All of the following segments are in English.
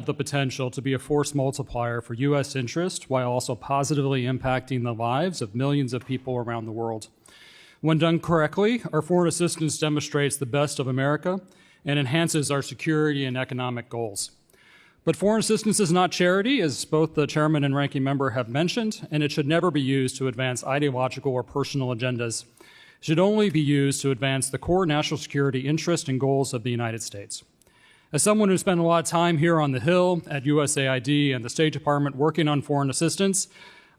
the potential to be a force multiplier for U.S. interest while also positively impacting the lives of millions of people around the world. When done correctly, our foreign assistance demonstrates the best of America and enhances our security and economic goals. But foreign assistance is not charity, as both the chairman and ranking member have mentioned, and it should never be used to advance ideological or personal agendas. It should only be used to advance the core national security interest and goals of the United States. As someone who spent a lot of time here on the Hill at USAID and the State Department working on foreign assistance,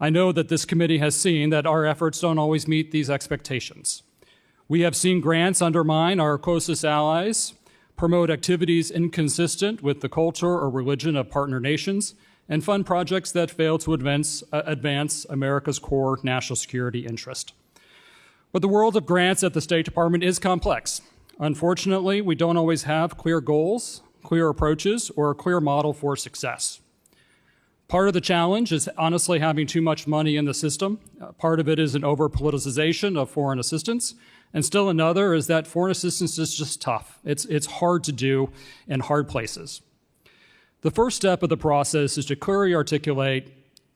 I know that this committee has seen that our efforts don't always meet these expectations. We have seen grants undermine our closest allies, promote activities inconsistent with the culture or religion of partner nations, and fund projects that fail to advance America's core national security interest. But the world of grants at the State Department is complex. Unfortunately, we don't always have clear goals, clear approaches, or a clear model for success. Part of the challenge is honestly having too much money in the system. Part of it is an over-politicization of foreign assistance. And still another is that foreign assistance is just tough. It's hard to do in hard places. The first step of the process is to clearly articulate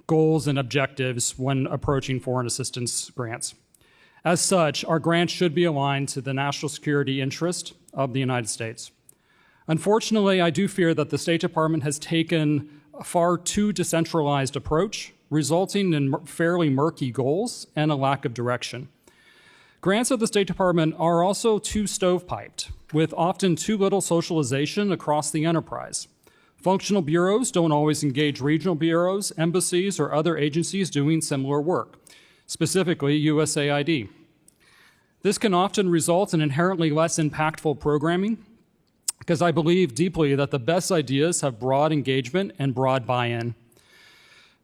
goals and objectives when approaching foreign assistance grants. As such, our grants should be aligned to the national security interest of the United States. Unfortunately, I do fear that the State Department has taken a far too decentralized approach, resulting in fairly murky goals and a lack of direction. Grants at the State Department are also too stovepiped, with often too little socialization across the enterprise. Functional bureaus don't always engage regional bureaus, embassies, or other agencies doing similar work, specifically USAID. This can often result in inherently less impactful programming, because I believe deeply that the best ideas have broad engagement and broad buy-in.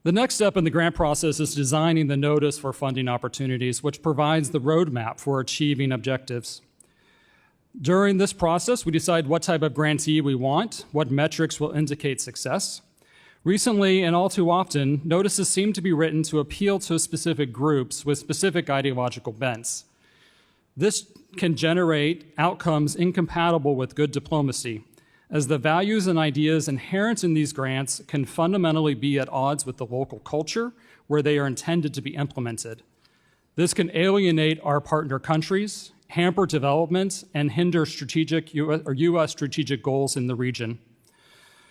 The next step in the grant process is designing the notice for funding opportunities, which provides the roadmap for achieving objectives. During this process, we decide what type of grantee we want, what metrics will indicate success. Recently, and all too often, notices seem to be written to appeal to specific groups with specific ideological bents. This can generate outcomes incompatible with good diplomacy, as the values and ideas inherent in these grants can fundamentally be at odds with the local culture where they are intended to be implemented. This can alienate our partner countries, hamper development, and hinder U.S. strategic goals in the region.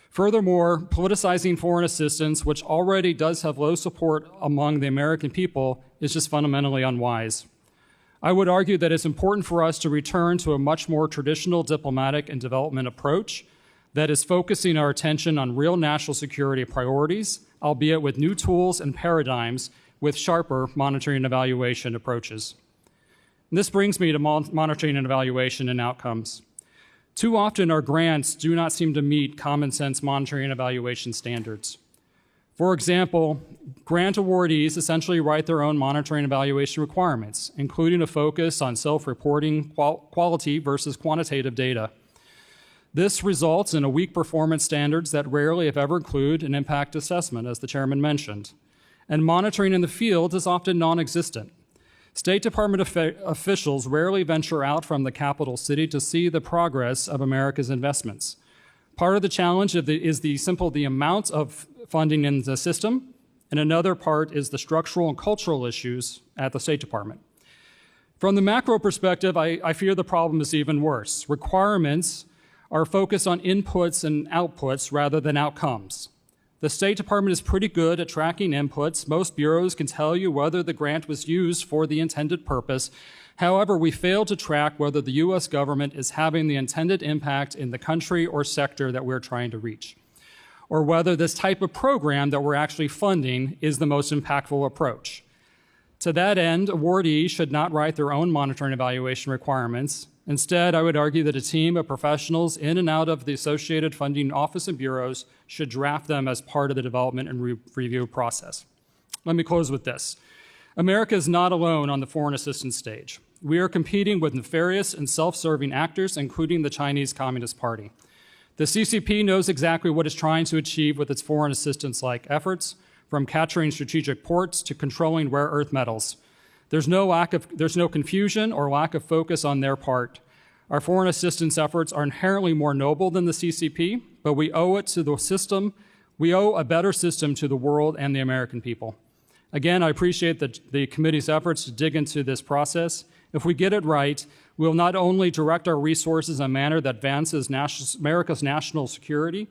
Furthermore, politicizing foreign assistance, which already does have low support among the American people, is just fundamentally unwise. I would argue that it's important for us to return to a much more traditional diplomatic and development approach that is focusing our attention on real national security priorities, albeit with new tools and paradigms with sharper monitoring and evaluation approaches. And this brings me to monitoring and evaluation and outcomes. Too often, our grants do not seem to meet common sense monitoring and evaluation standards. For example, grant awardees essentially write their own monitoring and evaluation requirements, including a focus on self-reporting quality versus quantitative data. This results in weak performance standards that rarely, if ever, include an impact assessment, as the chairman mentioned. And monitoring in the field is often non-existent. State Department officials rarely venture out from the capital city to see the progress of America's investments. Part of the challenge is the amount of funding in the system, and another part is the structural and cultural issues at the State Department. From the macro perspective, I fear the problem is even worse. Requirements are focused on inputs and outputs rather than outcomes. The State Department is pretty good at tracking inputs. Most bureaus can tell you whether the grant was used for the intended purpose. However, we fail to track whether the U.S. government is having the intended impact in the country or sector that we're trying to reach, or whether this type of program that we're actually funding is the most impactful approach. To that end, awardees should not write their own monitoring evaluation requirements. Instead, I would argue that a team of professionals in and out of the associated funding office and bureaus should draft them as part of the development and review process. Let me close with this. America is not alone on the foreign assistance stage. We are competing with nefarious and self-serving actors, including the Chinese Communist Party. The CCP knows exactly what it's trying to achieve with its foreign assistance-like efforts, from capturing strategic ports to controlling rare earth metals. There's no confusion or lack of focus on their part. Our foreign assistance efforts are inherently more noble than the CCP, but we owe it to the system. We owe a better system to the world and the American people. Again, I appreciate the committee's efforts to dig into this process. If we get it right, we will not only direct our resources in a manner that advances America's national security,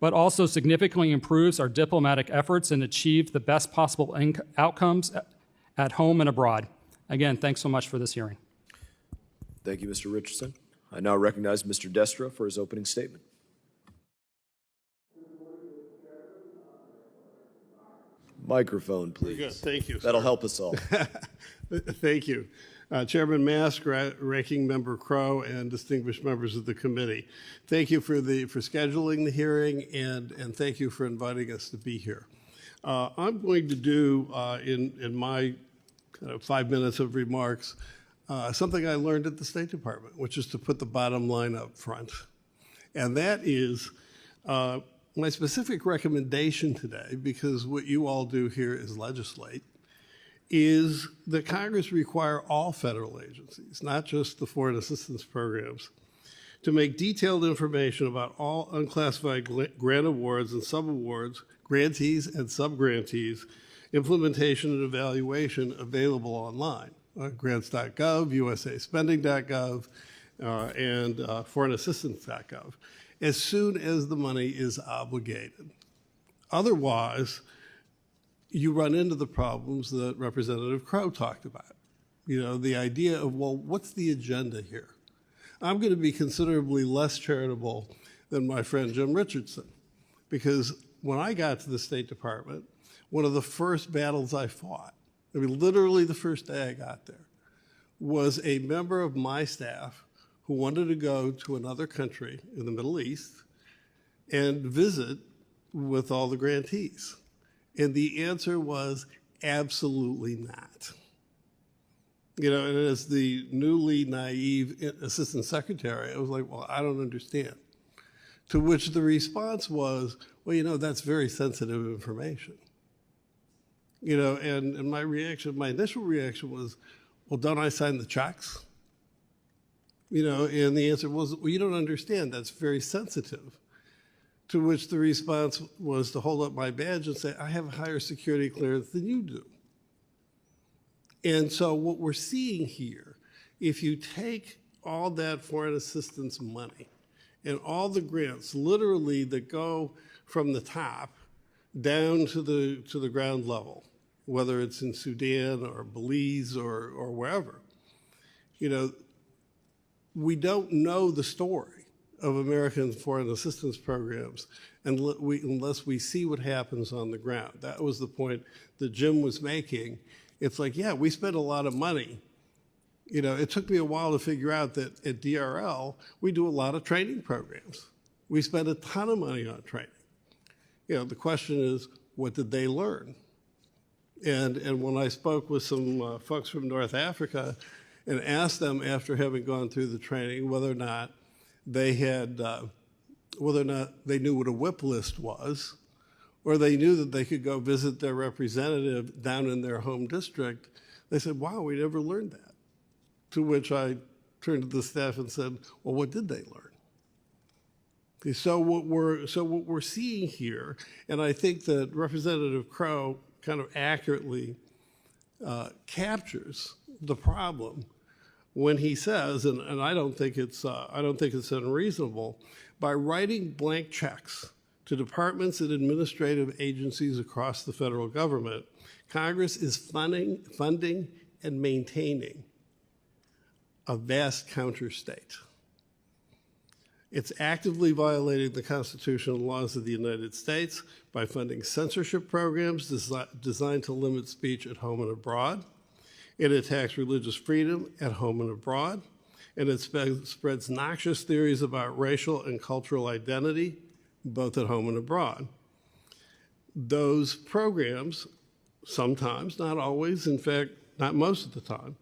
but also significantly improves our diplomatic efforts and achieve the best possible outcomes at home and abroad. Again, thanks so much for this hearing. Thank you, Mr. Richardson. I now recognize Mr. Destra for his opening statement. Microphone, please. Good. Thank you. That'll help us all. Thank you. Chairman Mast, Ranking Member Crow, and distinguished members of the committee. Thank you for scheduling the hearing, and thank you for inviting us to be here. I'm going to do, in my kind of 5 minutes of remarks, something I learned at the State Department, which is to put the bottom line up front. And that is my specific recommendation today, because what you all do here is legislate, is that Congress require all federal agencies, not just the foreign assistance programs, to make detailed information about all unclassified grant awards and subawards, grantees and subgrantees, implementation and evaluation available online. Grants.gov, usaspending.gov, and foreignassistance.gov, as soon as the money is obligated. Otherwise, you run into the problems that Representative Crow talked about. You know, the idea of, well, what's the agenda here? I'm going to be considerably less charitable than my friend Jim Richardson, because when I got to the State Department, one of the first battles I fought, I mean, literally the first day I got there, was a member of my staff who wanted to go to another country in the Middle East and visit with all the grantees. And the answer was absolutely not. You know, and as the newly naive assistant secretary, I was like, well, I don't understand. To which the response was, well, you know, that's very sensitive information. You know, and my initial reaction was, well, don't I sign the checks? You know, and the answer was, well, you don't understand, that's very sensitive. To which the response was to hold up my badge and say, I have a higher security clearance than you do. And so what we're seeing here, if you take all that foreign assistance money and all the grants literally that go from the top down to the ground level, whether it's in Sudan or Belize or wherever, you know, we don't know the story of American foreign assistance programs unless we see what happens on the ground. That was the point that Jim was making. It's like, yeah, we spend a lot of money. You know, it took me a while to figure out that at DRL, we do a lot of training programs. We spend a ton of money on training. You know, the question is, what did they learn? And when I spoke with some folks from North Africa and asked them after having gone through the training whether or not they knew what a whip list was, or they knew that they could go visit their representative down in their home district, they said, wow, we never learned that. To which I turned to the staff and said, well, what did they learn? Okay, so what we're seeing here, and I think that Representative Crow kind of accurately captures the problem when he says, and I don't think it's unreasonable, by writing blank checks to departments and administrative agencies across the federal government, Congress is funding and maintaining a vast counter-state. It's actively violating the constitutional laws of the United States by funding censorship programs designed to limit speech at home and abroad. It attacks religious freedom at home and abroad, and it spreads noxious theories about racial and cultural identity, both at home and abroad. Those programs, sometimes, not always, in fact, not most of the time,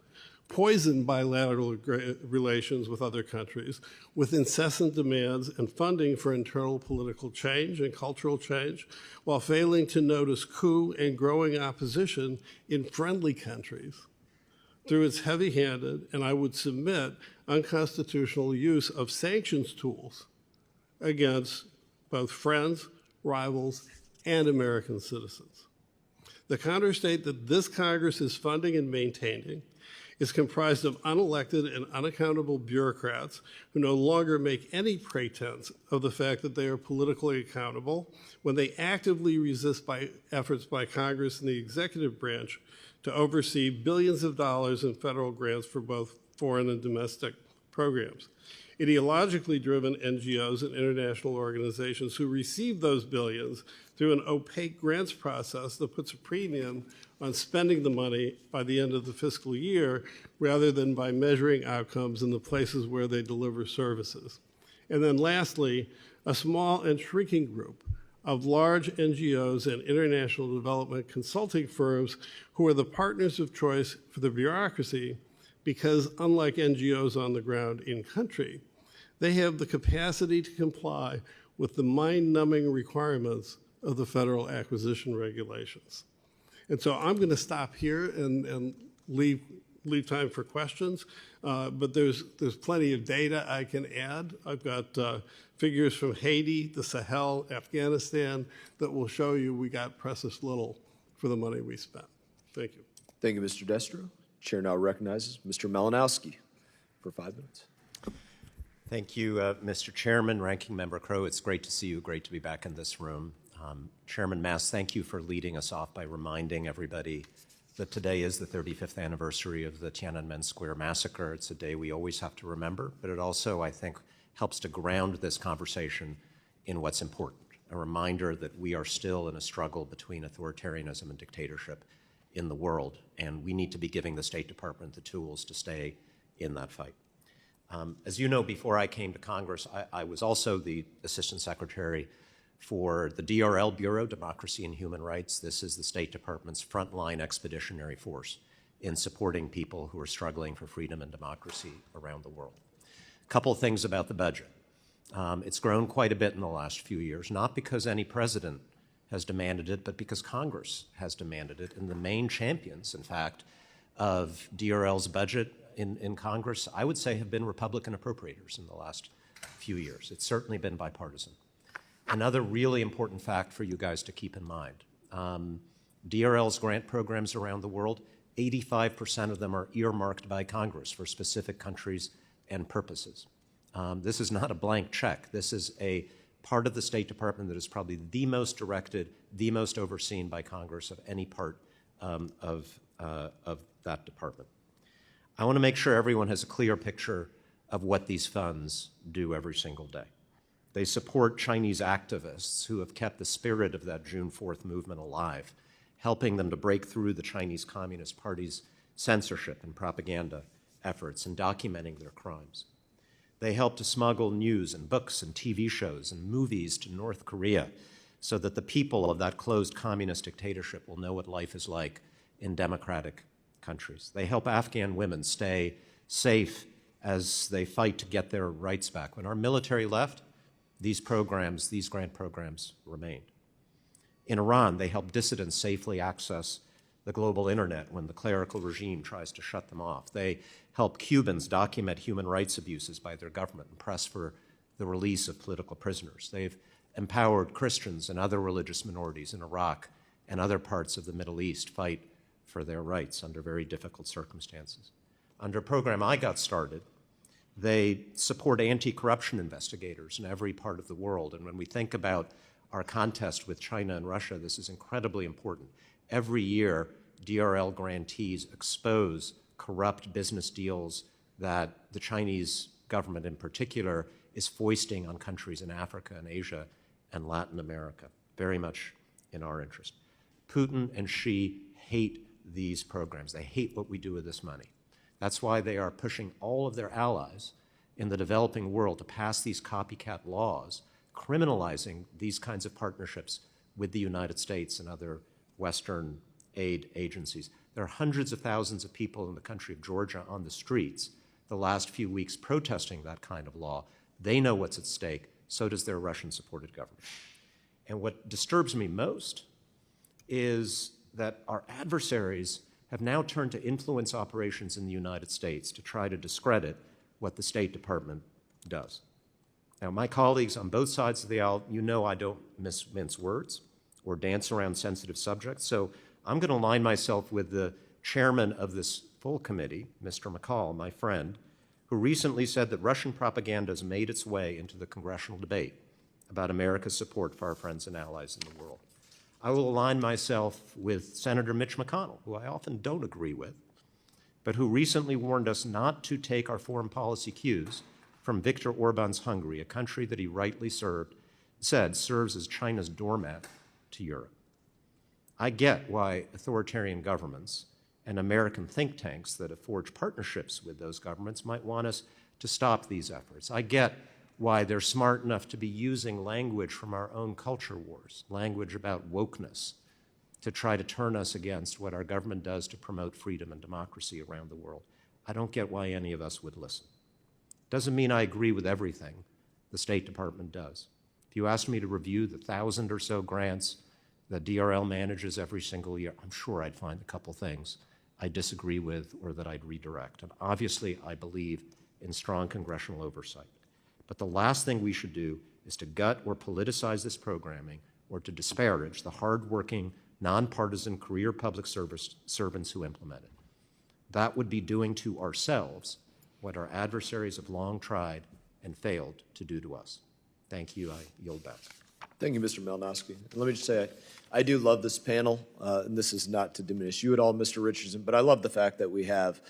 poison bilateral relations with other countries with incessant demands and funding for internal political change and cultural change, while failing to notice coup and growing opposition in friendly countries through its heavy-handed, and I would submit, unconstitutional use of sanctions tools against both friends, rivals, and American citizens. The counterstate that this Congress is funding and maintaining is comprised of unelected and unaccountable bureaucrats who no longer make any pretense of the fact that they are politically accountable when they actively resist efforts by Congress and the executive branch to oversee billions of dollars in federal grants for both foreign and domestic programs. Ideologically driven NGOs and international organizations who receive those billions through an opaque grants process that puts a premium on spending the money by the end of the fiscal year rather than by measuring outcomes in the places where they deliver services. And then lastly, a small and shrinking group of large NGOs and international development consulting firms who are the partners of choice for the bureaucracy because, unlike NGOs on the ground in country, they have the capacity to comply with the mind-numbing requirements of the federal acquisition regulations. And so I'm going to stop here and leave time for questions, but there's plenty of data I can add. I've got figures from Haiti, the Sahel, Afghanistan that will show you we got precious little for the money we spent. Thank you. Thank you, Mr. Destro. Chair now recognizes Mr. Malinowski for 5 minutes. Thank you, Mr. Chairman, Ranking Member Crow. It's great to see you. Great to be back in this room. Chairman Mast, thank you for leading us off by reminding everybody that today is the 35th anniversary of the Tiananmen Square massacre. It's a day we always have to remember, but it also, I think, helps to ground this conversation in what's important, a reminder that we are still in a struggle between authoritarianism and dictatorship in the world, and we need to be giving the State Department the tools to stay in that fight. As you know, before I came to Congress, I was also the Assistant Secretary for the DRL Bureau, Democracy and Human Rights. This is the State Department's frontline expeditionary force in supporting people who are struggling for freedom and democracy around the world. A couple of things about the budget. It's grown quite a bit in the last few years, not because any president has demanded it, but because Congress has demanded it. And the main champions, in fact, of DRL's budget in Congress, I would say, have been Republican appropriators in the last few years. It's certainly been bipartisan. Another really important fact for you guys to keep in mind, DRL's grant programs around the world, 85% of them are earmarked by Congress for specific countries and purposes. This is not a blank check. This is a part of the State Department that is probably the most directed, the most overseen by Congress of any part of that department. I want to make sure everyone has a clear picture of what these funds do every single day. They support Chinese activists who have kept the spirit of that June 4th movement alive, helping them to break through the Chinese Communist Party's censorship and propaganda efforts and documenting their crimes. They help to smuggle news and books and TV shows and movies to North Korea so that the people of that closed communist dictatorship will know what life is like in democratic countries. They help Afghan women stay safe as they fight to get their rights back. When our military left, these grant programs remained. In Iran, they help dissidents safely access the global internet when the clerical regime tries to shut them off. They help Cubans document human rights abuses by their government and press for the release of political prisoners. They've empowered Christians and other religious minorities in Iraq and other parts of the Middle East fight for their rights under very difficult circumstances. Under a program I got started, they support anti-corruption investigators in every part of the world. And when we think about our contest with China and Russia, this is incredibly important. Every year, DRL grantees expose corrupt business deals that the Chinese government in particular is foisting on countries in Africa and Asia and Latin America, very much in our interest. Putin and Xi hate these programs. They hate what we do with this money. That's why they are pushing all of their allies in the developing world to pass these copycat laws, criminalizing these kinds of partnerships with the United States and other Western aid agencies. There are hundreds of thousands of people in the country of Georgia on the streets the last few weeks protesting that kind of law. They know what's at stake, so does their Russian-supported government. And what disturbs me most is that our adversaries have now turned to influence operations in the United States to try to discredit what the State Department does. Now, my colleagues on both sides of the aisle, you know I don't mince words or dance around sensitive subjects, so I'm going to align myself with the chairman of this full committee, Mr. McCall, my friend, who recently said that Russian propaganda has made its way into the congressional debate about America's support for our friends and allies in the world. I will align myself with Senator Mitch McConnell, who I often don't agree with, but who recently warned us not to take our foreign policy cues from Viktor Orban's Hungary, a country that he rightly said serves as China's doormat to Europe. I get why authoritarian governments and American think tanks that have forged partnerships with those governments might want us to stop these efforts. I get why they're smart enough to be using language from our own culture wars, language about wokeness, to try to turn us against what our government does to promote freedom and democracy around the world. I don't get why any of us would listen. Doesn't mean I agree with everything the State Department does. If you asked me to review the 1,000 or so grants that DRL manages every single year, I'm sure I'd find a couple things I disagree with or that I'd redirect. And obviously, I believe in strong congressional oversight. But the last thing we should do is to gut or politicize this programming or to disparage the hardworking, nonpartisan career public servants who implement it. That would be doing to ourselves what our adversaries have long tried and failed to do to us. Thank you. I yield back. Thank you, Mr. Malinowski. Let me just say, I do love this panel, and this is not to diminish you at all, Mr. Richardson, but I love the fact that we have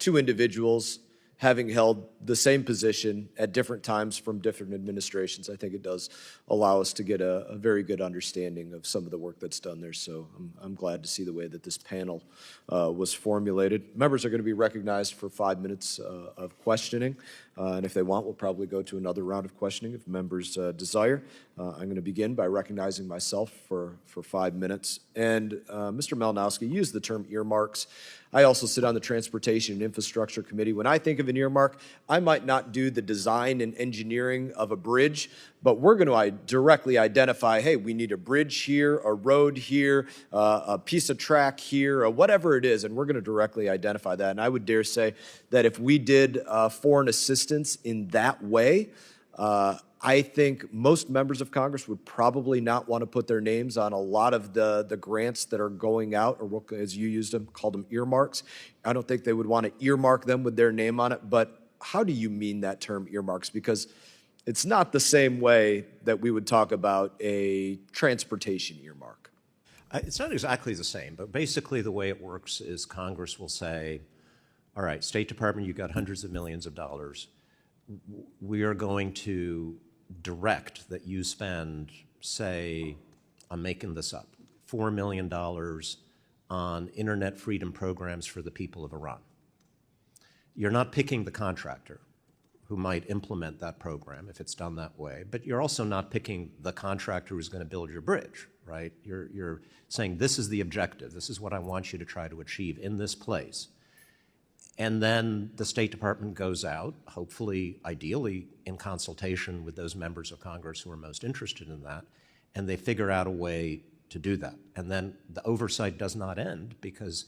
two individuals having held the same position at different times from different administrations. I think it does allow us to get a very good understanding of some of the work that's done there. So I'm glad to see the way that this panel was formulated. Members are going to be recognized for 5 minutes of questioning. And if they want, we'll probably go to another round of questioning if members desire. I'm going to begin by recognizing myself for 5 minutes. And Mr. Malinowski used the term earmarks. I also sit on the Transportation and Infrastructure Committee. When I think of an earmark, I might not do the design and engineering of a bridge, but we're going to directly identify, hey, we need a bridge here, a road here, a piece of track here, or whatever it is, and we're going to directly identify that. And I would dare say that if we did foreign assistance in that way, I think most members of Congress would probably not want to put their names on a lot of the grants that are going out, or as you used them, called them earmarks. I don't think they would want to earmark them with their name on it, but how do you mean that term earmarks? Because it's not the same way that we would talk about a transportation earmark. It's not exactly the same, but basically the way it works is Congress will say, all right, State Department, you've got hundreds of millions of dollars. We are going to direct that you spend, say, I'm making this up, $4 million on internet freedom programs for the people of Iran. You're not picking the contractor who might implement that program if it's done that way, but you're also not picking the contractor who's going to build your bridge, right? You're saying this is the objective, this is what I want you to try to achieve in this place. And then the State Department goes out, hopefully, ideally, in consultation with those members of Congress who are most interested in that, and they figure out a way to do that. And then the oversight does not end, because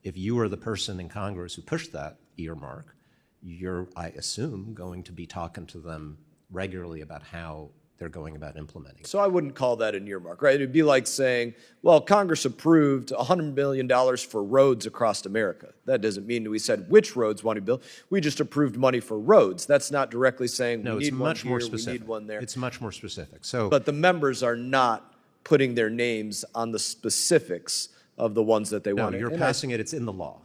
if you are the person in Congress who pushed that earmark, you're, I assume, going to be talking to them regularly about how they're going about implementing it. So I wouldn't call that an earmark, right? It'd be like saying, well, Congress approved $100 million for roads across America. That doesn't mean we said which roads want to build. We just approved money for roads. That's not directly saying we need one here, we need one there. It's much more specific. So, but the members are not putting their names on the specifics of the ones that they want. No, you're passing it. It's in the law.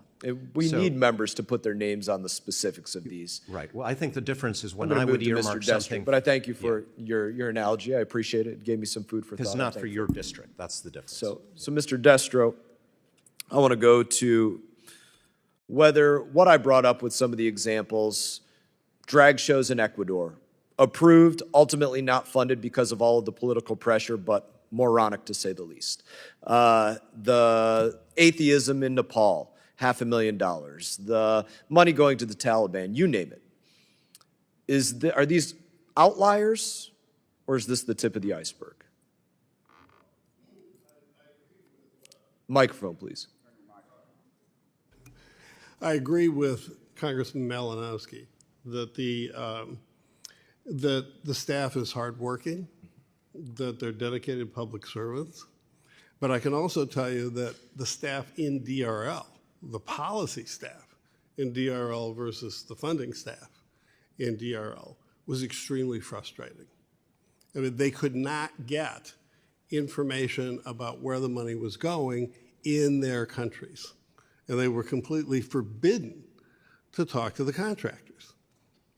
We need members to put their names on the specifics of these. Right. Well, I think the difference is when I would move to earmark Mr. Destro, something. but I thank you for your analogy. I appreciate it. It gave me some food for thought. It's not for your district. That's the difference. So Mr. Destro, I want to go to whether what I brought up with some of the examples, drag shows in Ecuador, approved, ultimately not funded because of all of the political pressure, but moronic to say the least. The atheism in Nepal, $500,000. The money going to the Taliban, you name it. Are these outliers, or is this the tip of the iceberg? Microphone, please. I agree with Congressman Malinowski that the staff is hardworking, that they're dedicated public servants. But I can also tell you that the staff in DRL, the policy staff in DRL versus the funding staff in DRL, was extremely frustrating. I mean, they could not get information about where the money was going in their countries. And they were completely forbidden to talk to the contractors.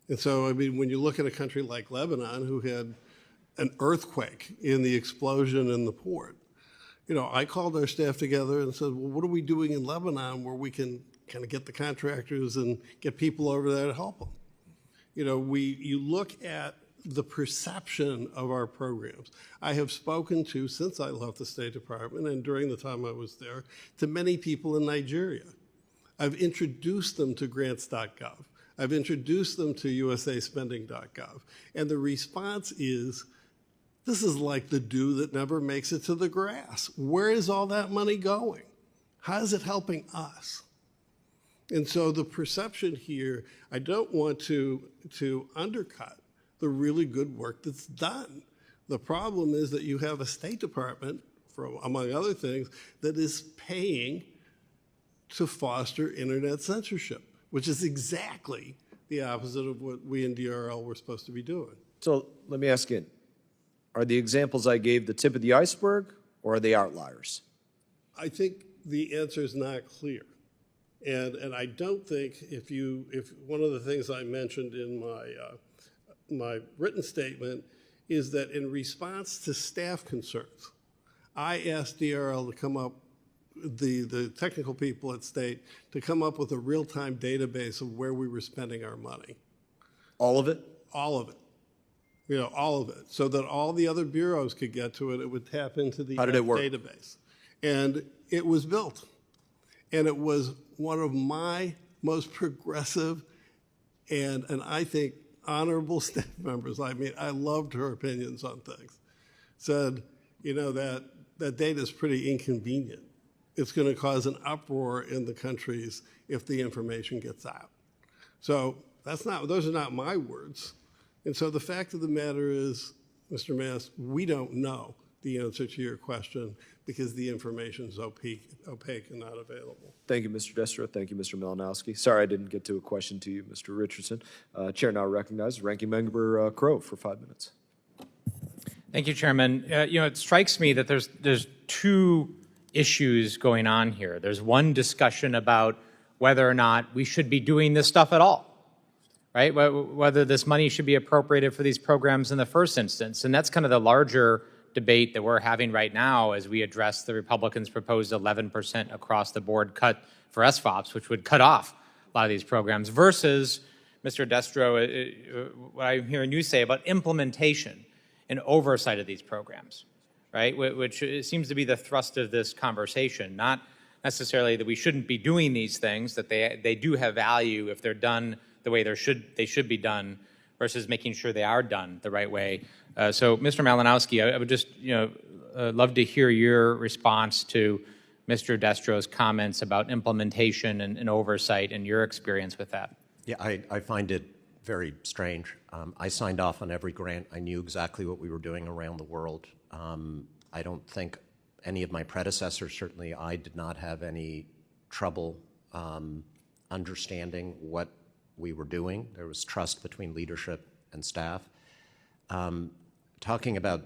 And so, I mean, when you look at a country like Lebanon, who had an earthquake in the explosion in the port, you know, I called our staff together and said, well, what are we doing in Lebanon where we can kind of get the contractors and get people over there to help them? You know, you look at the perception of our programs. I have spoken to, since I left the State Department and during the time I was there, to many people in Nigeria. I've introduced them to grants.gov. I've introduced them to usaspending.gov. And the response is, this is like the dew that never makes it to the grass. Where is all that money going? How is it helping us? And so the perception here, I don't want to undercut the really good work that's done. The problem is that you have a State Department, among other things, that is paying to foster internet censorship, which is exactly the opposite of what we in DRL were supposed to be doing. So let me ask you, are the examples I gave the tip of the iceberg, or are they outliers? I think the answer is not clear. And I don't think if one of the things I mentioned in my written statement is that in response to staff concerns, I asked DRL to come up, the technical people at State, to come up with a real-time database of where we were spending our money. All of it? All of it. You know, all of it. So that all the other bureaus could get to it, it would tap into the How did it work? database. And it was built. And it was one of my most progressive and I think honorable staff members. I mean, I loved her opinions on things. Said, you know, that data is pretty inconvenient. It's going to cause an uproar in the countries if the information gets out. So those are not my words. And so the fact of the matter is, Mr. Mast, we don't know the answer to your question because the information is opaque and not available. Thank you, Mr. Destro. Thank you, Mr. Malinowski. Sorry I didn't get to a question to you, Mr. Richardson. Chair now recognizes Ranking Member Crow for 5 minutes. Thank you, Chairman. You know, it strikes me that there's two issues going on here. There's one discussion about whether or not we should be doing this stuff at all, right? Whether this money should be appropriated for these programs in the first instance. And that's kind of the larger debate that we're having right now as we address the Republicans' proposed 11% across the board cut for SFOPs, which would cut off a lot of these programs, versus, Mr. Destro, what I'm hearing you say about implementation and oversight of these programs, right? Which seems to be the thrust of this conversation, not necessarily that we shouldn't be doing these things, that they do have value if they're done the way they should be done, versus making sure they are done the right way. So, Mr. Malinowski, I would just love to hear your response to Mr. Destro's comments about implementation and oversight and your experience with that. Yeah, I find it very strange. I signed off on every grant. I knew exactly what we were doing around the world. I don't think any of my predecessors, certainly I did not have any trouble understanding what we were doing. There was trust between leadership and staff. Talking about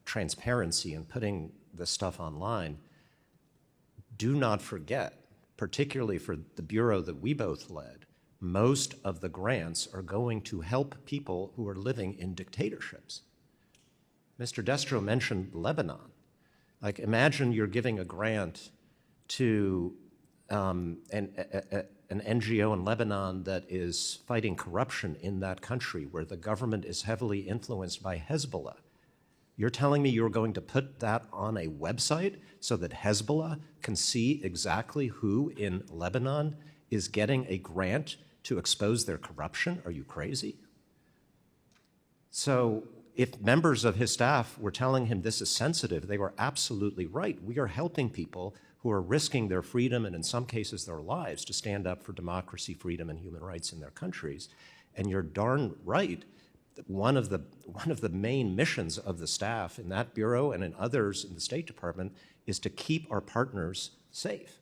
transparency and putting this stuff online, do not forget, particularly for the bureau that we both led, most of the grants are going to help people who are living in dictatorships. Mr. Destro mentioned Lebanon. Like, imagine you're giving a grant to an NGO in Lebanon that is fighting corruption in that country, where the government is heavily influenced by Hezbollah. You're telling me you're going to put that on a website so that Hezbollah can see exactly who in Lebanon is getting a grant to expose their corruption? Are you crazy? So if members of his staff were telling him this is sensitive, they were absolutely right. We are helping people who are risking their freedom and in some cases their lives to stand up for democracy, freedom, and human rights in their countries. And you're darn right that one of the main missions of the staff in that bureau and in others in the State Department is to keep our partners safe.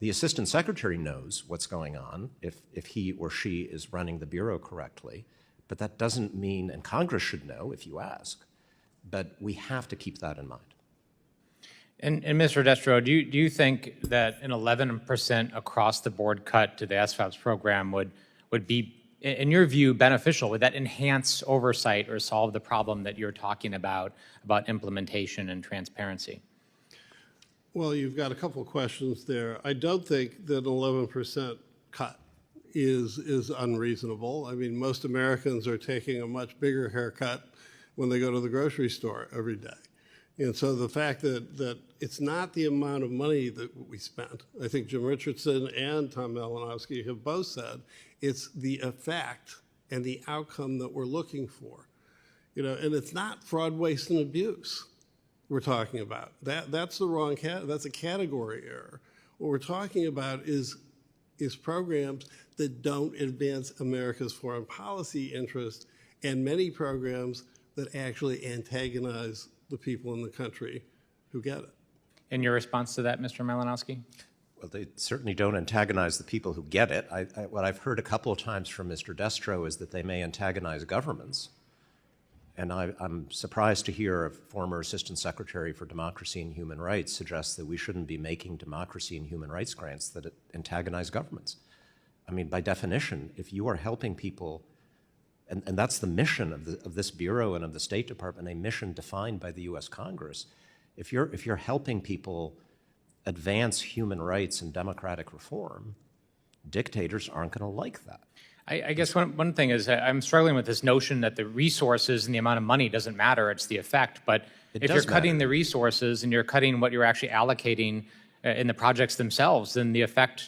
The Assistant Secretary knows what's going on if he or she is running the bureau correctly, but that doesn't mean, and Congress should know if you ask, but we have to keep that in mind. And Mr. Destro, do you think that an 11% across-the-board cut to the SFAPS program would be, in your view, beneficial? Would that enhance oversight or solve the problem that you're talking about implementation and transparency? Well, you've got a couple of questions there. I don't think that an 11% cut is unreasonable. I mean, most Americans are taking a much bigger haircut when they go to the grocery store every day. And so the fact that it's not the amount of money that we spent, I think Jim Richardson and Tom Malinowski have both said, it's the effect and the outcome that we're looking for. You know, and it's not fraud, waste, and abuse we're talking about. That's the wrong that's a category error. What we're talking about is programs that don't advance America's foreign policy interest, and many programs that actually antagonize the people in the country who get it. And your response to that, Mr. Malinowski? Well, they certainly don't antagonize the people who get it. What I've heard a couple of times from Mr. Destro is that they may antagonize governments. And I'm surprised to hear a former Assistant Secretary for Democracy and Human Rights suggest that we shouldn't be making democracy and human rights grants that antagonize governments. I mean, by definition, if you are helping people, and that's the mission of this Bureau and of the State Department, a mission defined by the U.S. Congress, if you're helping people advance human rights and democratic reform, dictators aren't going to like that. I guess one thing is I'm struggling with this notion that the resources and the amount of money doesn't matter, it's the effect. But if you're cutting the resources and you're cutting what you're actually allocating in the projects themselves, then the effect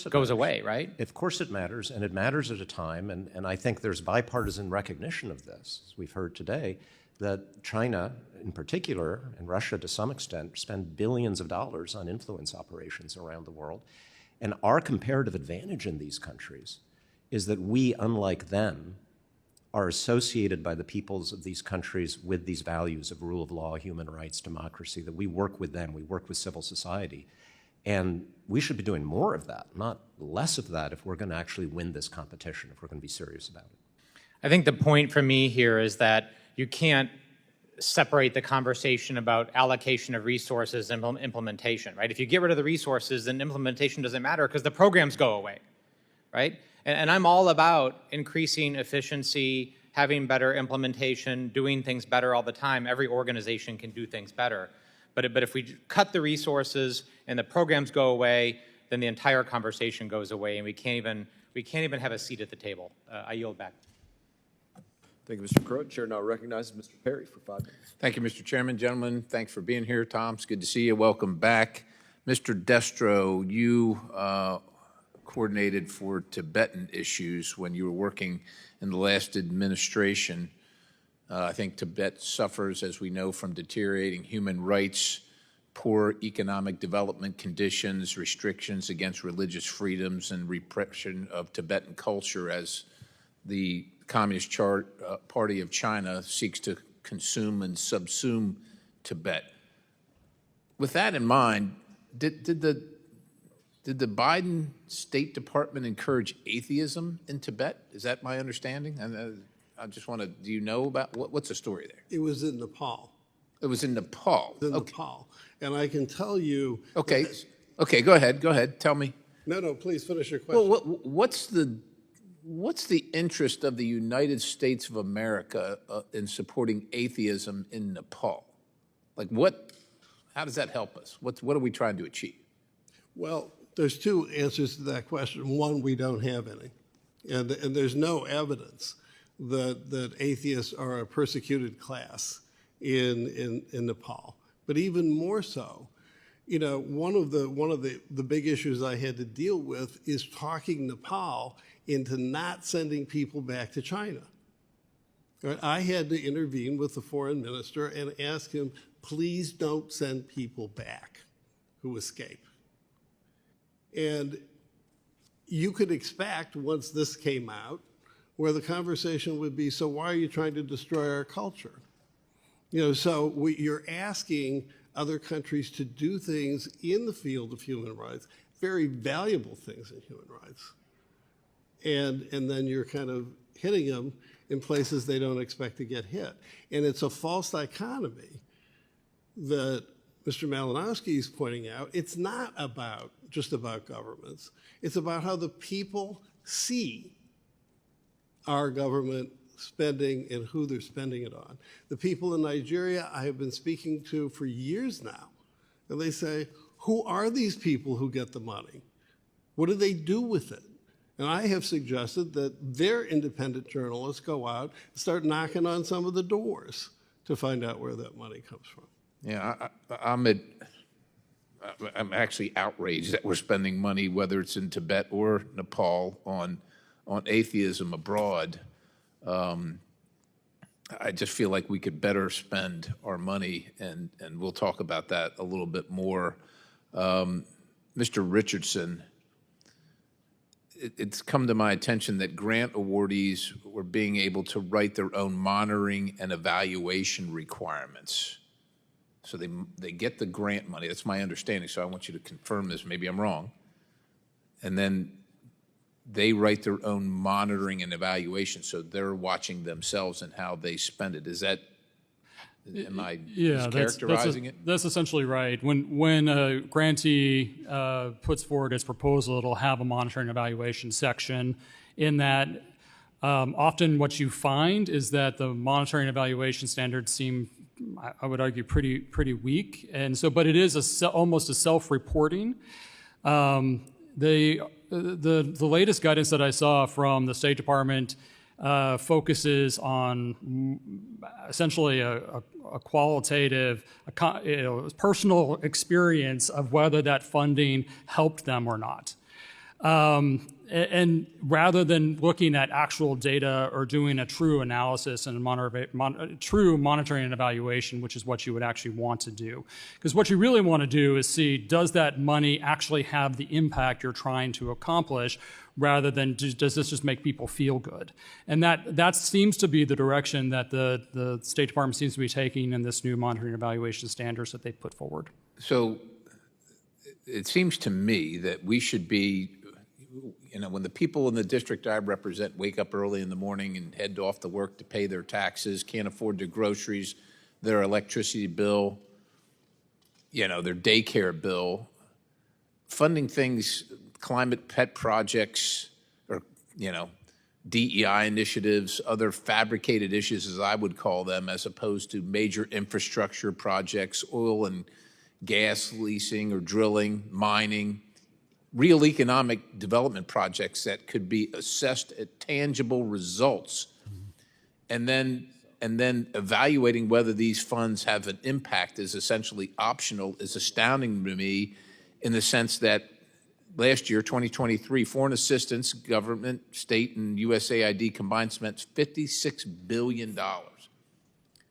goes away, right? Of course it matters, and it matters at a time, and I think there's bipartisan recognition of this, as we've heard today, that China in particular, and Russia to some extent, spend billions of dollars on influence operations around the world. And our comparative advantage in these countries is that we, unlike them, are associated by the peoples of these countries with these values of rule of law, human rights, democracy, that we work with them, we work with civil society. And we should be doing more of that, not less of that, if we're going to actually win this competition, if we're going to be serious about it. I think the point for me here is that you can't separate the conversation about allocation of resources and implementation, right? If you get rid of the resources, then implementation doesn't matter because the programs go away, right? And I'm all about increasing efficiency, having better implementation, doing things better all the time. Every organization can do things better. But if we cut the resources and the programs go away, then the entire conversation goes away, and we can't even have a seat at the table. I yield back. Thank you, Mr. Crow. Chair now recognizes Mr. Perry for 5 minutes. Thank you, Mr. Chairman. Gentlemen, thanks for being here. Tom, it's good to see you. Welcome back. Mr. Destro, you coordinated for Tibetan issues when you were working in the last administration. I think Tibet suffers, as we know, from deteriorating human rights, poor economic development conditions, restrictions against religious freedoms, and repression of Tibetan culture as the Communist Party of China seeks to consume and subsume Tibet. With that in mind, did the Biden State Department encourage atheism in Tibet? Is that my understanding? And I just want to, do you know about, what's the story there? It was in Nepal. It was in Nepal. It was in Nepal. And I can tell you. Okay. Okay, go ahead. Tell me. No, please finish your question. Well, what's the interest of the United States of America in supporting atheism in Nepal? Like how does that help us? What are we trying to achieve? Well, there's two answers to that question. One, we don't have any. And there's no evidence that atheists are a persecuted class in Nepal. But even more so, you know, one of the big issues I had to deal with is talking Nepal into not sending people back to China. Right? I had to intervene with the foreign minister and ask him, please don't send people back who escape. And you could expect, once this came out, where the conversation would be, so why are you trying to destroy our culture? So you're asking other countries to do things in the field of human rights, very valuable things in human rights. And then you're kind of hitting them in places they don't expect to get hit. And it's a false dichotomy that Mr. Malinowski is pointing out. It's not just about governments. It's about how the people see our government spending and who they're spending it on. The people in Nigeria I have been speaking to for years now, and they say, who are these people who get the money? What do they do with it? And I have suggested that their independent journalists go out and start knocking on some of the doors to find out where that money comes from. Yeah, I'm actually outraged that we're spending money, whether it's in Tibet or Nepal, on atheism abroad. I just feel like we could better spend our money, and we'll talk about that a little bit more. Mr. Richardson, it's come to my attention that grant awardees were being able to write their own monitoring and evaluation requirements. So they get the grant money. That's my understanding. So I want you to confirm this. Maybe I'm wrong. And then they write their own monitoring and evaluation. So they're watching themselves and how they spend it. Is that, am I characterizing it? That's essentially right. When a grantee puts forward its proposal, it'll have a monitoring and evaluation section. In that, often what you find is that the monitoring and evaluation standards seem, I would argue, pretty weak, and so, but it is almost a self-reporting. The latest guidance that I saw from the State Department focuses on essentially a qualitative, personal experience of whether that funding helped them or not. And rather than looking at actual data or doing a true analysis and true monitoring and evaluation, which is what you would actually want to do. Because what you really want to do is see, does that money actually have the impact you're trying to accomplish, rather than does this just make people feel good? And that seems to be the direction that the State Department seems to be taking in this new monitoring and evaluation standards that they've put forward. So it seems to me that we should be, when the people in the district I represent wake up early in the morning and head off to work to pay their taxes, can't afford their groceries, their electricity bill, their daycare bill, funding things, climate pet projects, or, DEI initiatives, other fabricated issues, as I would call them, as opposed to major infrastructure projects, oil and gas leasing or drilling, mining, real economic development projects that could be assessed at tangible results, and then evaluating whether these funds have an impact is essentially optional, is astounding to me, in the sense that last year, 2023, foreign assistance, government, state, and USAID combined spent $56 billion.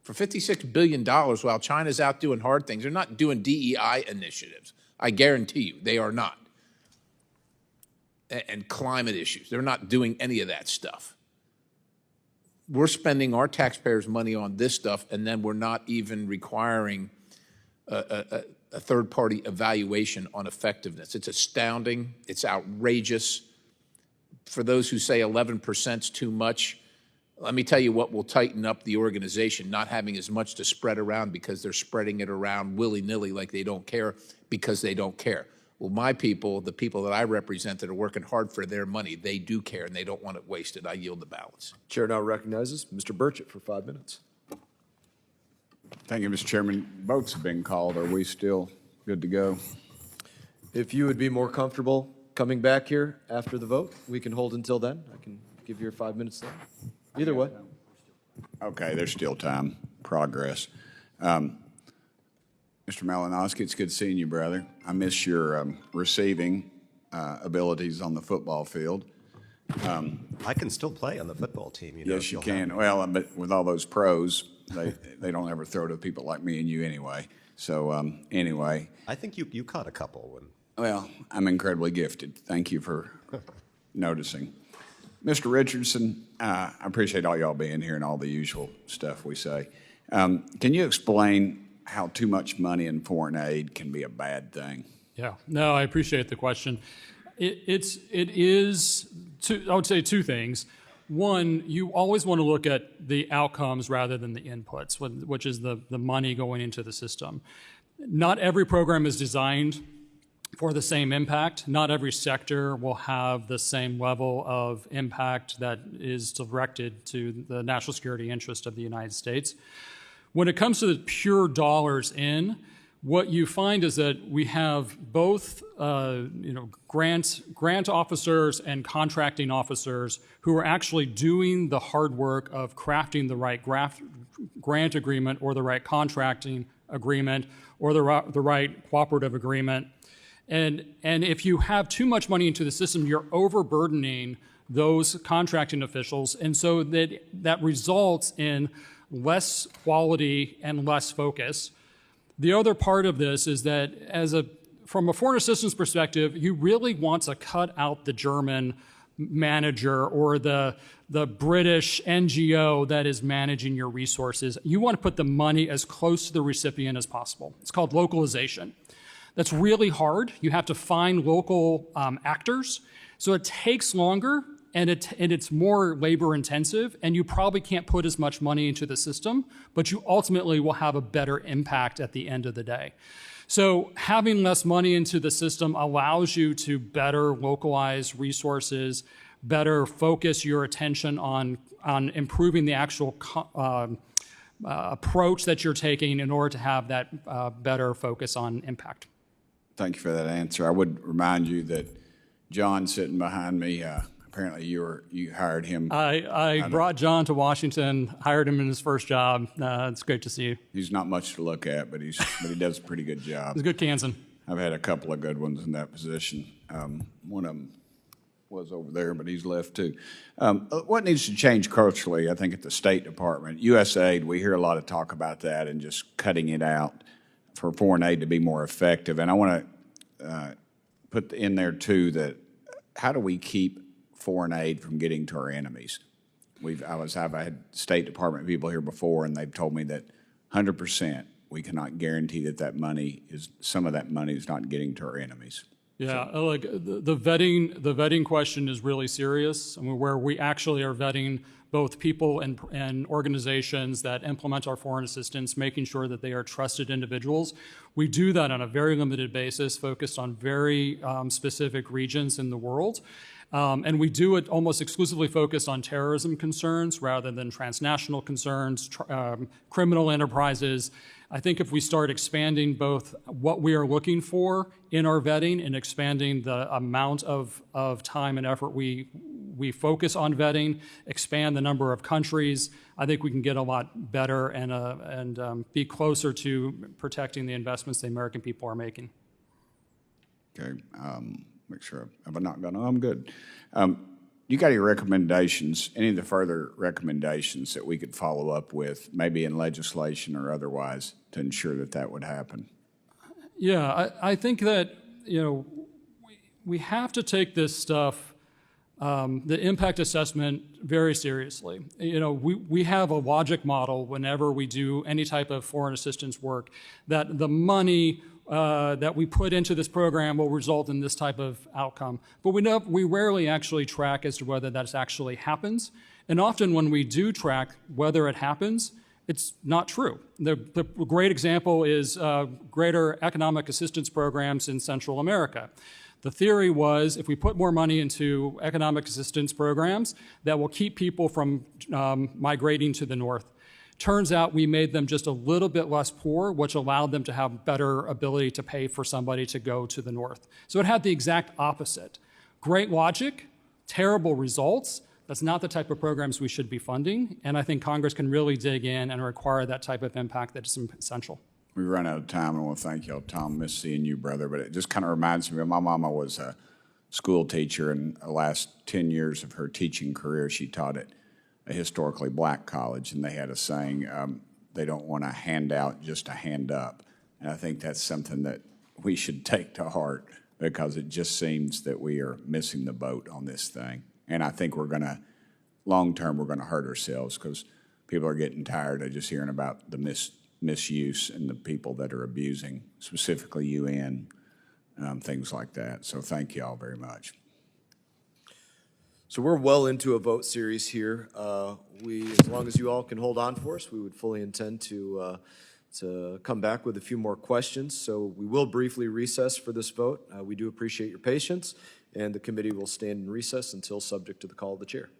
For $56 billion, while China's out doing hard things, they're not doing DEI initiatives. I guarantee you, they are not. And climate issues. They're not doing any of that stuff. We're spending our taxpayers' money on this stuff, and then we're not even requiring a third-party evaluation on effectiveness. It's astounding. It's outrageous. For those who say 11% is too much, let me tell you what will tighten up the organization, not having as much to spread around because they're spreading it around willy-nilly like they don't care because they don't care. Well, my people, the people that I represent that are working hard for their money, they do care, and they don't want it wasted. I yield the balance. Chair now recognizes Mr. Burchett for 5 minutes. Thank you, Mr. Chairman. Votes have been called. Are we still good to go? If you would be more comfortable coming back here after the vote, we can hold until then. I can give you your 5 minutes then. Either way. Okay, there's still time. Progress. Mr. Malinowski, it's good seeing you, brother. I miss your receiving abilities on the football field. I can still play on the football team. Yes, you can. Well, but with all those pros, they don't ever throw to people like me and you anyway. So anyway, I think you caught a couple. well, I'm incredibly gifted. Thank you for noticing. Mr. Richardson, I appreciate all y'all being here and all the usual stuff we say. Can you explain how too much money in foreign aid can be a bad thing? Yeah, no, I appreciate the question. It is, I would say two things. One, you always want to look at the outcomes rather than the inputs, which is the money going into the system. Not every program is designed for the same impact. Not every sector will have the same level of impact that is directed to the national security interest of the United States. When it comes to the pure dollars in, what you find is that we have both grant officers and contracting officers who are actually doing the hard work of crafting the right grant agreement or the right contracting agreement or the right cooperative agreement. And if you have too much money into the system, you're overburdening those contracting officials, and so that results in less quality and less focus. The other part of this is that from a foreign assistance perspective, you really want to cut out the German manager or the British NGO that is managing your resources. You want to put the money as close to the recipient as possible. It's called localization. That's really hard. You have to find local actors. So it takes longer and it's more labor intensive, and you probably can't put as much money into the system, but you ultimately will have a better impact at the end of the day. So having less money into the system allows you to better localize resources, better focus your attention on improving the actual approach that you're taking in order to have that better focus on impact. Thank you for that answer. I would remind you that John sitting behind me, apparently you hired him. I brought John to Washington, hired him in his first job. It's great to see you. He's not much to look at, but he does a pretty good job. He's a good Kansan. I've had a couple of good ones in that position. One of them was over there, but he's left too. What needs to change culturally, I think, at the State Department? USAID, we hear a lot of talk about that and just cutting it out for foreign aid to be more effective. And I want to put in there, too, that how do we keep foreign aid from getting to our enemies? I've had State Department people here before, and they've told me that 100% we cannot guarantee that some of that money is not getting to our enemies. Yeah, like the vetting question is really serious. I mean, where we actually are vetting both people and organizations that implement our foreign assistance, making sure that they are trusted individuals. We do that on a very limited basis, focused on very specific regions in the world. And we do it almost exclusively focused on terrorism concerns rather than transnational concerns, criminal enterprises. I think if we start expanding both what we are looking for in our vetting and expanding the amount of time and effort we focus on vetting, expand the number of countries, I think we can get a lot better and be closer to protecting the investments the American people are making. Okay. Make sure I've not gone. I'm good. You got any recommendations, any of the further recommendations that we could follow up with, maybe in legislation or otherwise, to ensure that would happen? Yeah, I think that, we have to take this stuff, the impact assessment, very seriously. We have a logic model whenever we do any type of foreign assistance work that the money that we put into this program will result in this type of outcome. But we rarely actually track as to whether that actually happens. And often when we do track whether it happens, it's not true. The great example is greater economic assistance programs in Central America. The theory was if we put more money into economic assistance programs, that will keep people from migrating to the north. Turns out we made them just a little bit less poor, which allowed them to have better ability to pay for somebody to go to the north. So it had the exact opposite. Great logic, terrible results. That's not the type of programs we should be funding, and I think Congress can really dig in and require that type of impact that is essential. We've run out of time, and I want to thank y'all. Tom, miss seeing you, brother, but it just kind of reminds me of my mama was a school teacher, and the last 10 years of her teaching career, she taught at a historically black college, and they had a saying, they don't want a handout, just a hand up. And I think that's something that we should take to heart because it just seems that we are missing the boat on this thing. And I think long-term, we're going to hurt ourselves because people are getting tired of just hearing about the misuse and the people that are abusing, specifically UN, things like that. So thank you all very much. So we're well into a vote series here. As long as you all can hold on for us, we would fully intend to come back with a few more questions. So we will briefly recess for this vote. We do appreciate your patience, and the committee will stand in recess until subject to the call of the chair.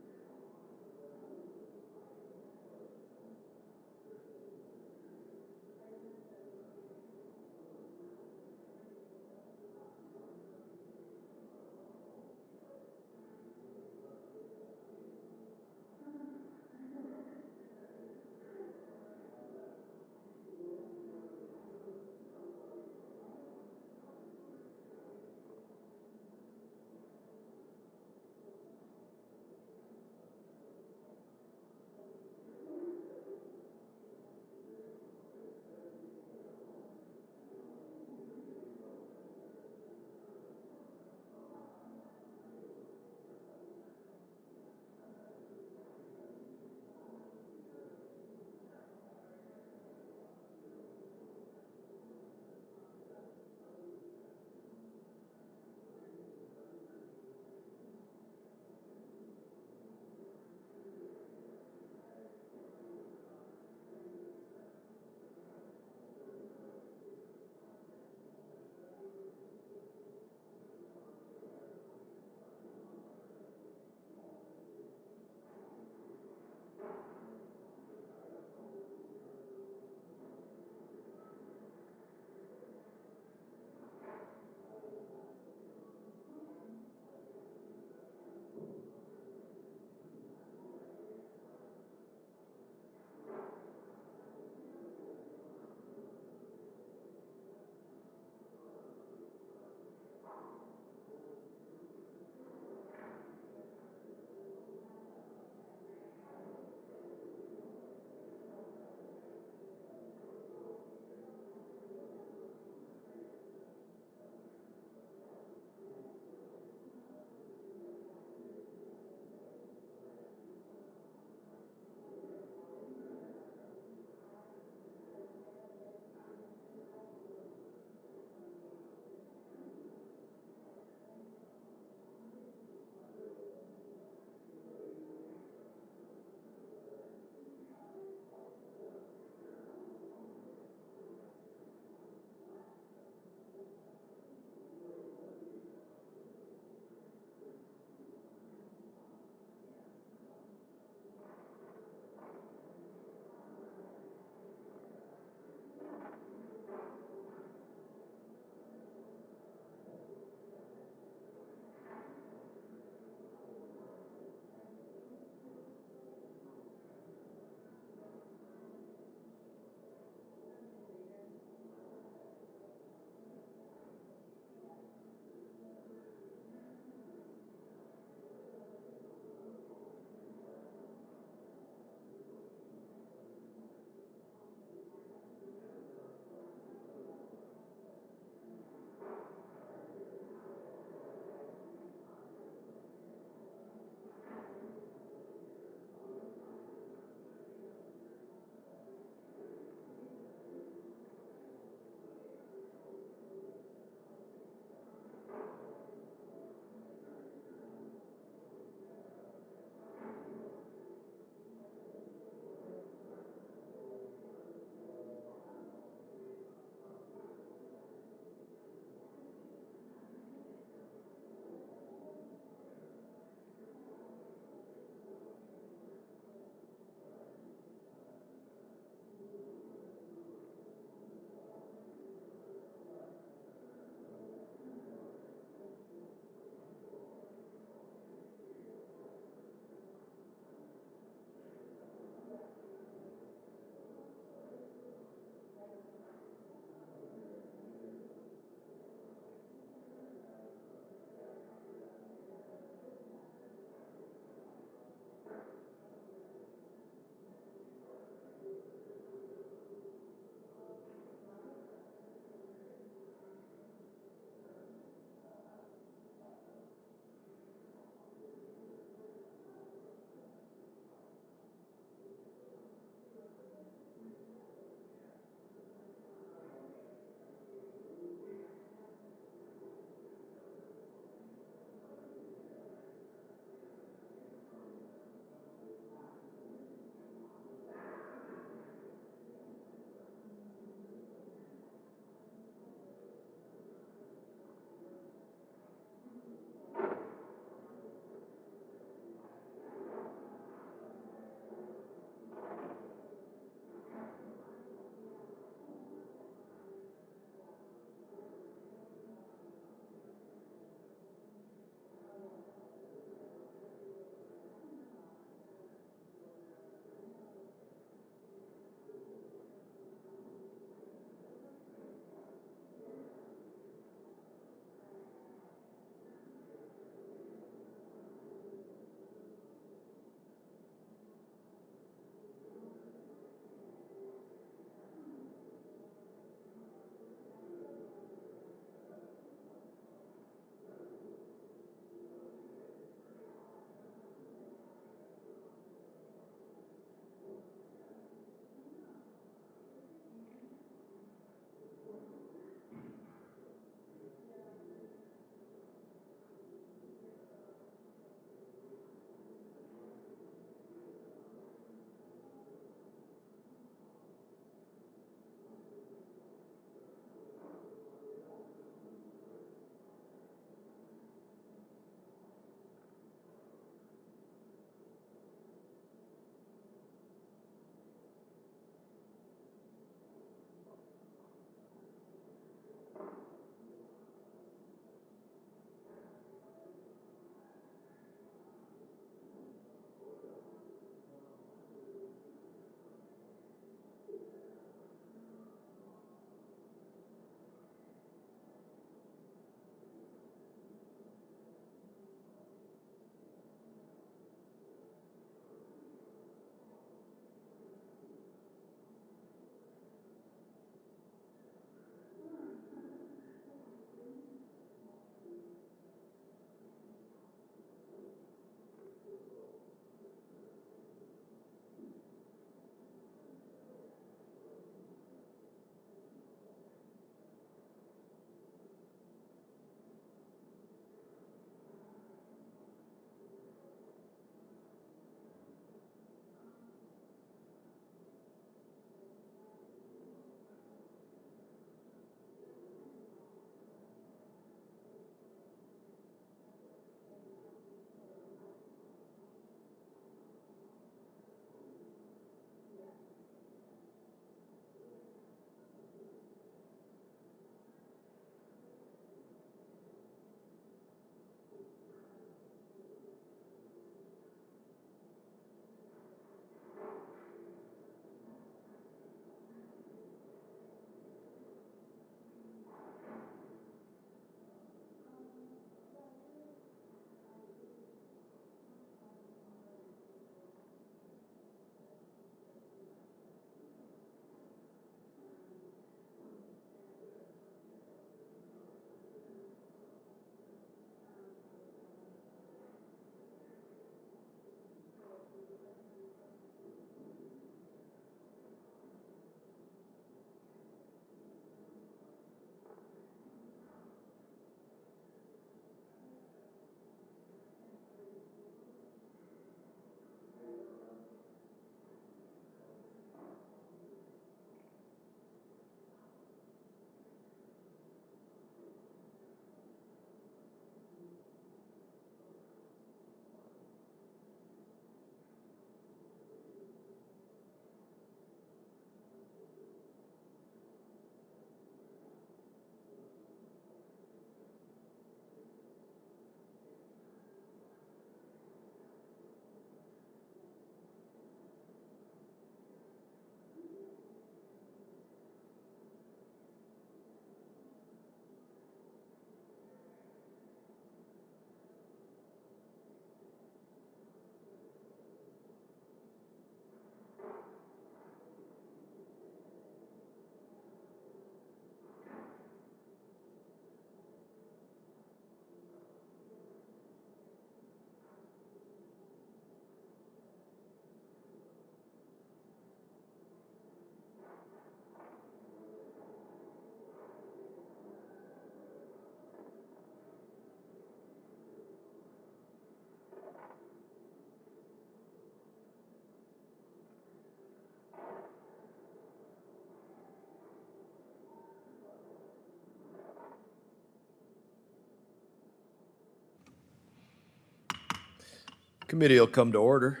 Committee will come to order.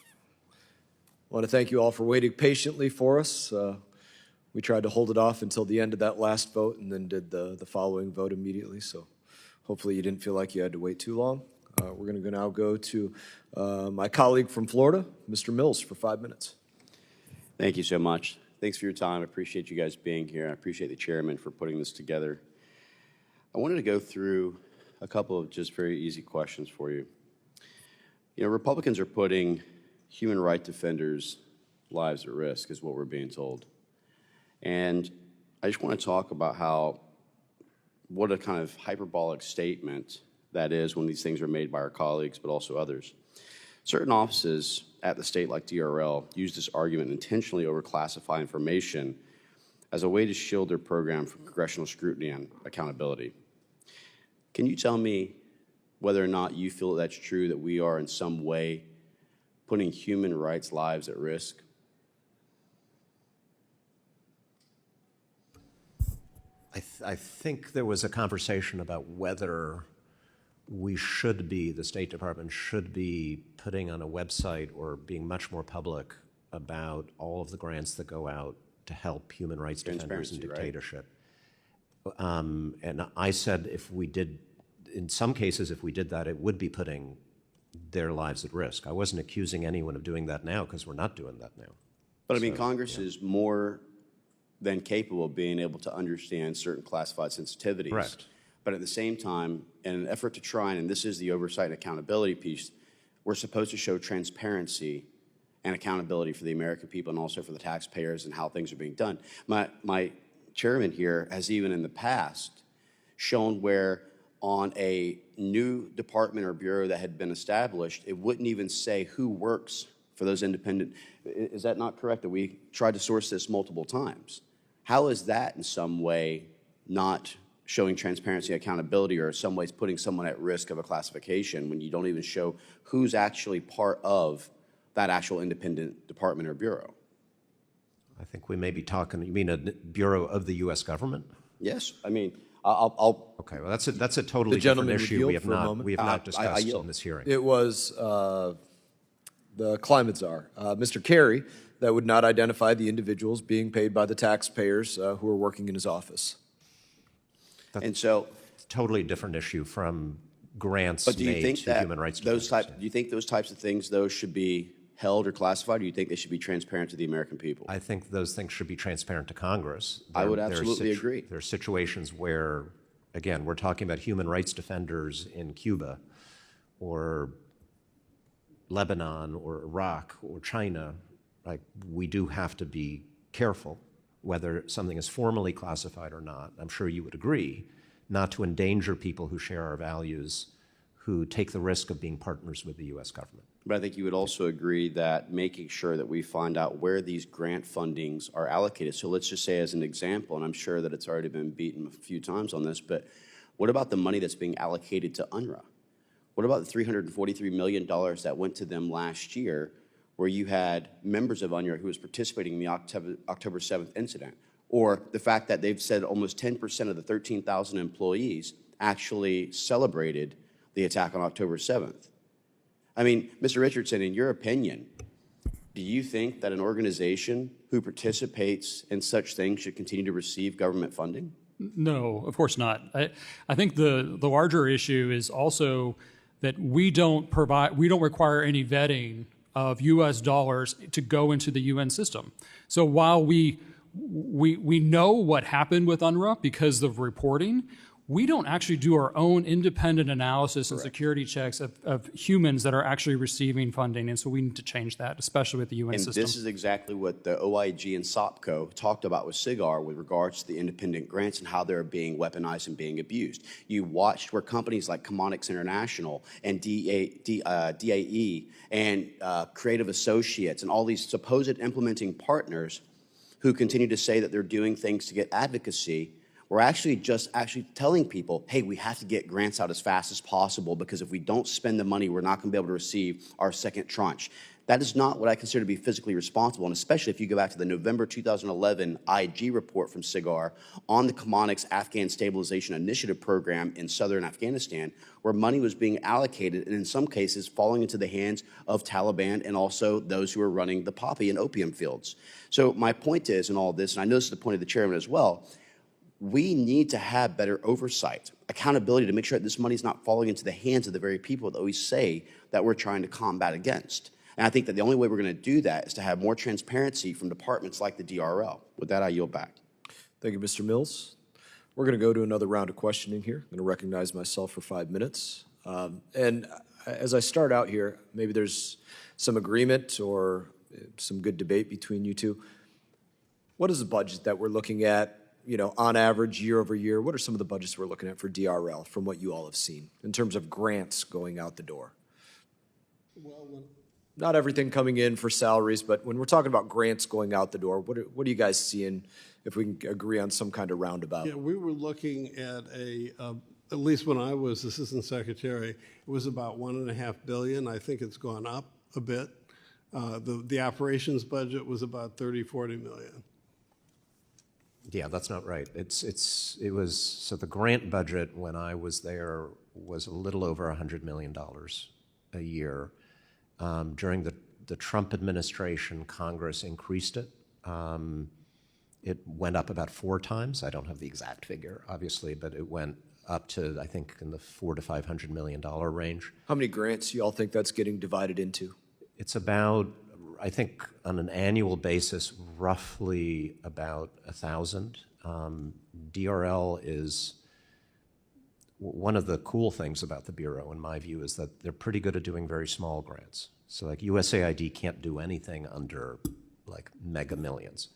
I want to thank you all for waiting patiently for us. We tried to hold it off until the end of that last vote and then did the following vote immediately, so hopefully you didn't feel like you had to wait too long. We're going to now go to my colleague from Florida, Mr. Mills, for 5 minutes. Thank you so much. Thanks for your time. I appreciate you guys being here. I appreciate the chairman for putting this together. I wanted to go through a couple of just very easy questions for you. You know, Republicans are putting human rights defenders' lives at risk, is what we're being told. And I just want to talk about what a kind of hyperbolic statement that is when these things are made by our colleagues, but also others. Certain offices at the state, like DRL, use this argument and intentionally overclassify information as a way to shield their program from congressional scrutiny and accountability. Can you tell me whether or not you feel that's true, that we are in some way putting human rights lives at risk? I think there was a conversation about whether we should be, the State Department should be putting on a website or being much more public about all of the grants that go out to help human rights defenders in Transparency, right? dictatorship. And I said if we did, in some cases, if we did that, it would be putting their lives at risk. I wasn't accusing anyone of doing that now because we're not doing that now. But I mean, Congress is more than capable of being able to understand certain classified sensitivities. Correct. But at the same time, in an effort to try, and this is the oversight and accountability piece, we're supposed to show transparency and accountability for the American people and also for the taxpayers and how things are being done. My chairman here has even in the past shown where on a new department or bureau that had been established, it wouldn't even say who works for those independent. Is that not correct, that we tried to source this multiple times? How is that in some way not showing transparency, accountability, or in some ways putting someone at risk of a classification when you don't even show who's actually part of that actual independent department or bureau? I think we may be talking, you mean a bureau of the U.S. government? Yes, I mean, I'll Okay, well, that's a totally The different gentleman would issue yield we have for a moment. not discussed yield. in this hearing. It was the climate czar, Mr. Kerry, that would not identify the individuals being paid by the taxpayers who are working in his office. and so. Totally different issue from grants But do you made think to that human rights those defenders. do you think those types of things, though, should be held or classified, or do you think they should be transparent to the American people? I think those things should be transparent to Congress. I would There are absolutely agree. There are situations where, again, we're talking about human rights defenders in Cuba or Lebanon or Iraq or China. Like, we do have to be careful whether something is formally classified or not. I'm sure you would agree, not to endanger people who share our values, who take the risk of being partners with the U.S. government. But I think you would also agree that making sure that we find out where these grant fundings are allocated. So let's just say as an example, and I'm sure that it's already been beaten a few times on this, but what about the money that's being allocated to UNRWA? What about the $343 million that went to them last year, where you had members of UNRWA who was participating in the October 7th incident? Or the fact that they've said almost 10% of the 13,000 employees actually celebrated the attack on October 7th. I mean, Mr. Richardson, in your opinion, do you think that an organization who participates in such things should continue to receive government funding? No, of course not. I think the larger issue is also that we don't require any vetting of U.S. dollars to go into the UN system. So while we know what happened with UNRWA because of reporting, we don't actually do our own independent analysis and security checks of humans that are actually receiving funding. And so we need to change that, especially with the UN And system. this is exactly what the OIG and SOPCO talked about with SIGAR with regards to the independent grants and how they're being weaponized and being abused. You watched where companies like Chemonics International and DAE and Creative Associates and all these supposed implementing partners who continue to say that they're doing things to get advocacy, we're actually telling people, hey, we have to get grants out as fast as possible because if we don't spend the money, we're not going to be able to receive our second tranche. That is not what I consider to be physically responsible, and especially if you go back to the November 2011 IG report from SIGAR on the Comonix Afghan Stabilization Initiative program in southern Afghanistan, where money was being allocated and in some cases falling into the hands of Taliban and also those who are running the poppy and opium fields. So my point is in all this, and I know this is the point of the chairman as well, we need to have better oversight, accountability to make sure that this money is not falling into the hands of the very people that we say that we're trying to combat against. And I think that the only way we're going to do that is to have more transparency from departments like the DRL. With that, I yield back. Thank you, Mr. Mills. We're going to go to another round of questioning here. I'm going to recognize myself for 5 minutes. And as I start out here, maybe there's some agreement or some good debate between you two. What is the budget that we're looking at, on average, year over year? What are some of the budgets we're looking at for DRL from what you all have seen in terms of grants going out the door? Not everything coming in for salaries, but when we're talking about grants going out the door, what are you guys seeing, if we can agree on some kind of roundabout? Yeah, we were looking at at least when I was Assistant Secretary, it was about $1.5 billion. I think it's gone up a bit. The operations budget was about 40 million. Yeah, that's not right. So the grant budget when I was there was a little over $100 million a year. During the Trump administration, Congress increased it. It went up about 4 times. I don't have the exact figure, obviously, but it went up to, I think, in the $400 to $500 million range. How many grants do you all think that's getting divided into? It's about, I think, on an annual basis, roughly about 1,000. DRL is one of the cool things about the Bureau, in my view, is that they're pretty good at doing very small grants. So like USAID can't do anything under like mega millions.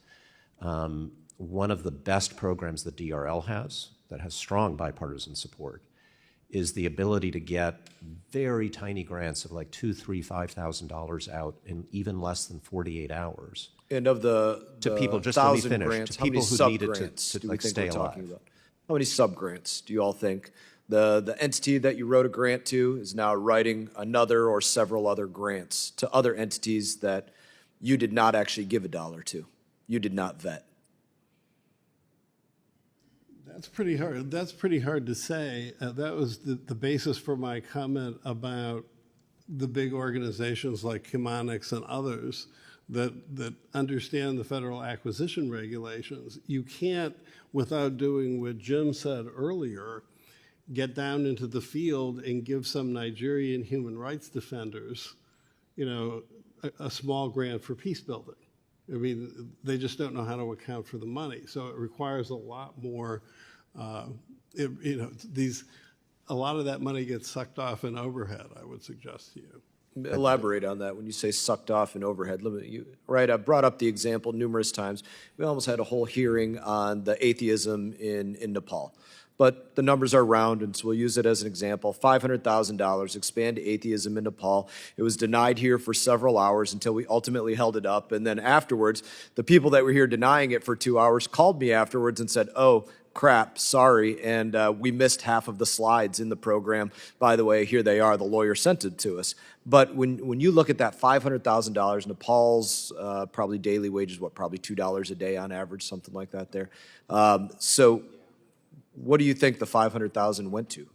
One of the best programs that DRL has, that has strong bipartisan support, is the ability to get very tiny grants of like $2,000, $3,000, $5,000 out in even less than 48 hours. And of the to people, just let me 1,000 finish, grants, to how many people who needed sub-grants to do we like think stay we're talking alive. about? How many sub-grants do you all think? The entity that you wrote a grant to is now writing another or several other grants to other entities that you did not actually give $1 to. You did not vet. That's pretty hard. That's pretty hard to say. That was the basis for my comment about the big organizations like Comonix and others that understand the federal acquisition regulations. You can't, without doing what Jim said earlier, get down into the field and give some Nigerian human rights defenders, a small grant for peace building. I mean, they just don't know how to account for the money. So it requires a lot more. A lot of that money gets sucked off in overhead, I would suggest to you. Elaborate on that when you say sucked off in overhead. Right, I brought up the example numerous times. We almost had a whole hearing on the atheism in Nepal. But the numbers are round, and so we'll use it as an example. $500,000, expand atheism in Nepal. It was denied here for several hours until we ultimately held it up. And then afterwards, the people that were here denying it for 2 hours called me afterwards and said, oh, crap, sorry, and we missed half of the slides in the program. By the way, here they are. The lawyer sent it to us. But when you look at that $500,000, Nepal's probably daily wages, probably $2 a day on average, something like that there. So what do you think the $500,000 went to?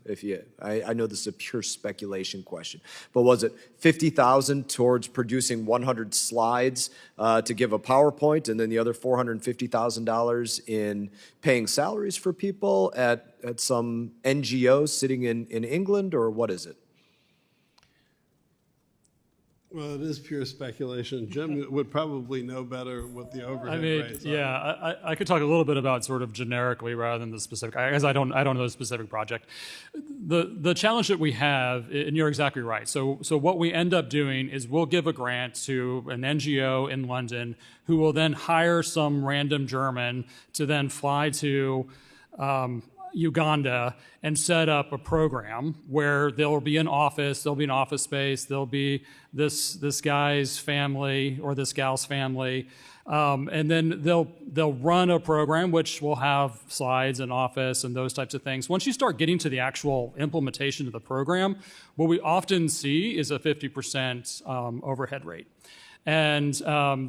I know this is a pure speculation question, but was it $50,000 towards producing 100 slides to give a PowerPoint, and then the other $450,000 in paying salaries for people at some NGO sitting in England, or what is it? Well, it is pure speculation. Jim would probably know better what the overhead rates are. Yeah, I could talk a little bit about sort of generically rather than the specific, because I don't know the specific project. The challenge that we have, and you're exactly right. So what we end up doing is we'll give a grant to an NGO in London who will then hire some random German to then fly to Uganda and set up a program where there'll be an office space, there'll be this guy's family or this gal's family, And then they'll run a program which will have slides and Office and those types of things. Once you start getting to the actual implementation of the program, what we often see is a 50% overhead rate. And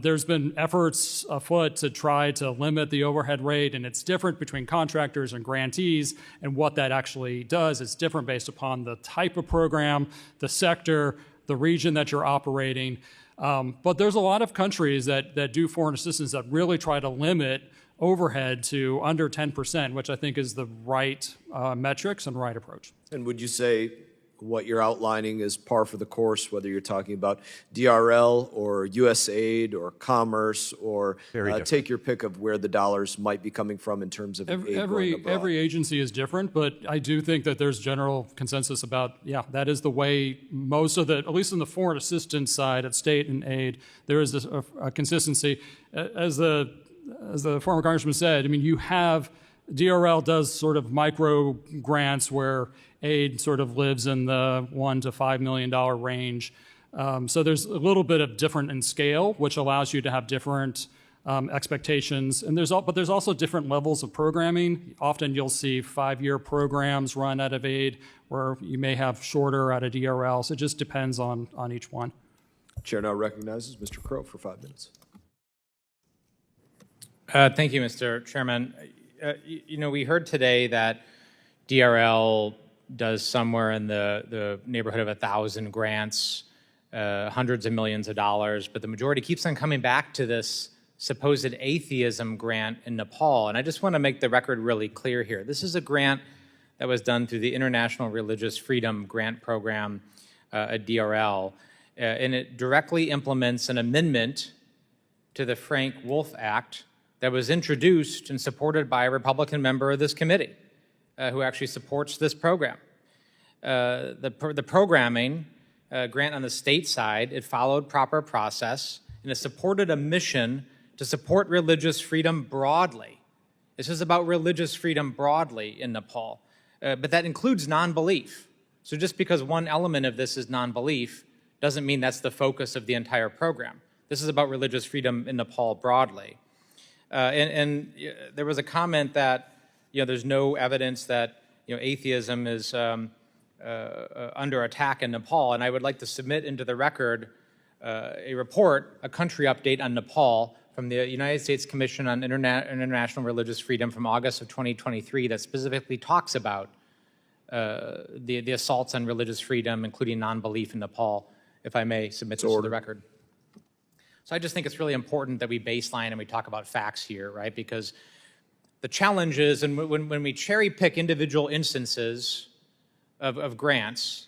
there's been efforts afoot to try to limit the overhead rate, and it's different between contractors and grantees, and what that actually does is different based upon the type of program, the sector, the region that you're operating. But there's a lot of countries that do foreign assistance that really try to limit overhead to under 10%, which I think is the right metrics and right approach. And would you say what you're outlining is par for the course, whether you're talking about DRL or USAID or commerce or take your pick of where the dollars might be coming from in terms of aid going abroad? Every agency is different, but I do think that there's general consensus about, that is the way most of the, at least in the foreign assistance side at state and aid, there is a consistency. As the former congressman said, I mean, you have, DRL does sort of micro grants where aid sort of lives in the $1 to $5 million range. So there's a little bit of different in scale, which allows you to have different expectations. And there's also different levels of programming. Often you'll see 5-year programs run out of aid, where you may have shorter out of DRL. So it just depends on each one. Chair now recognizes Mr. Crow for 5 minutes. Thank you, Mr. Chairman. We heard today that DRL does somewhere in the neighborhood of 1,000 grants, hundreds of millions of dollars, but the majority keeps on coming back to this supposed atheism grant in Nepal. And I just want to make the record really clear here. This is a grant that was done through the International Religious Freedom Grant Program at DRL, and it directly implements an amendment to the Frank Wolf Act that was introduced and supported by a Republican member of this committee who actually supports this program. The programming grant on the state side, it followed proper process, and it supported a mission to support religious freedom broadly. This is about religious freedom broadly in Nepal, but that includes non-belief. So just because one element of this is non-belief doesn't mean that's the focus of the entire program. This is about religious freedom in Nepal broadly. And there was a comment that there's no evidence that atheism is under attack in Nepal, and I would like to submit into the record a report, a country update on Nepal from the United States Commission on International Religious Freedom from August of 2023 that specifically talks about the assaults on religious freedom, including non-belief in Nepal, if I may submit this to the record. So I just think it's really important that we baseline and we talk about facts here, right? Because the challenge is, and when we cherry pick individual instances of grants,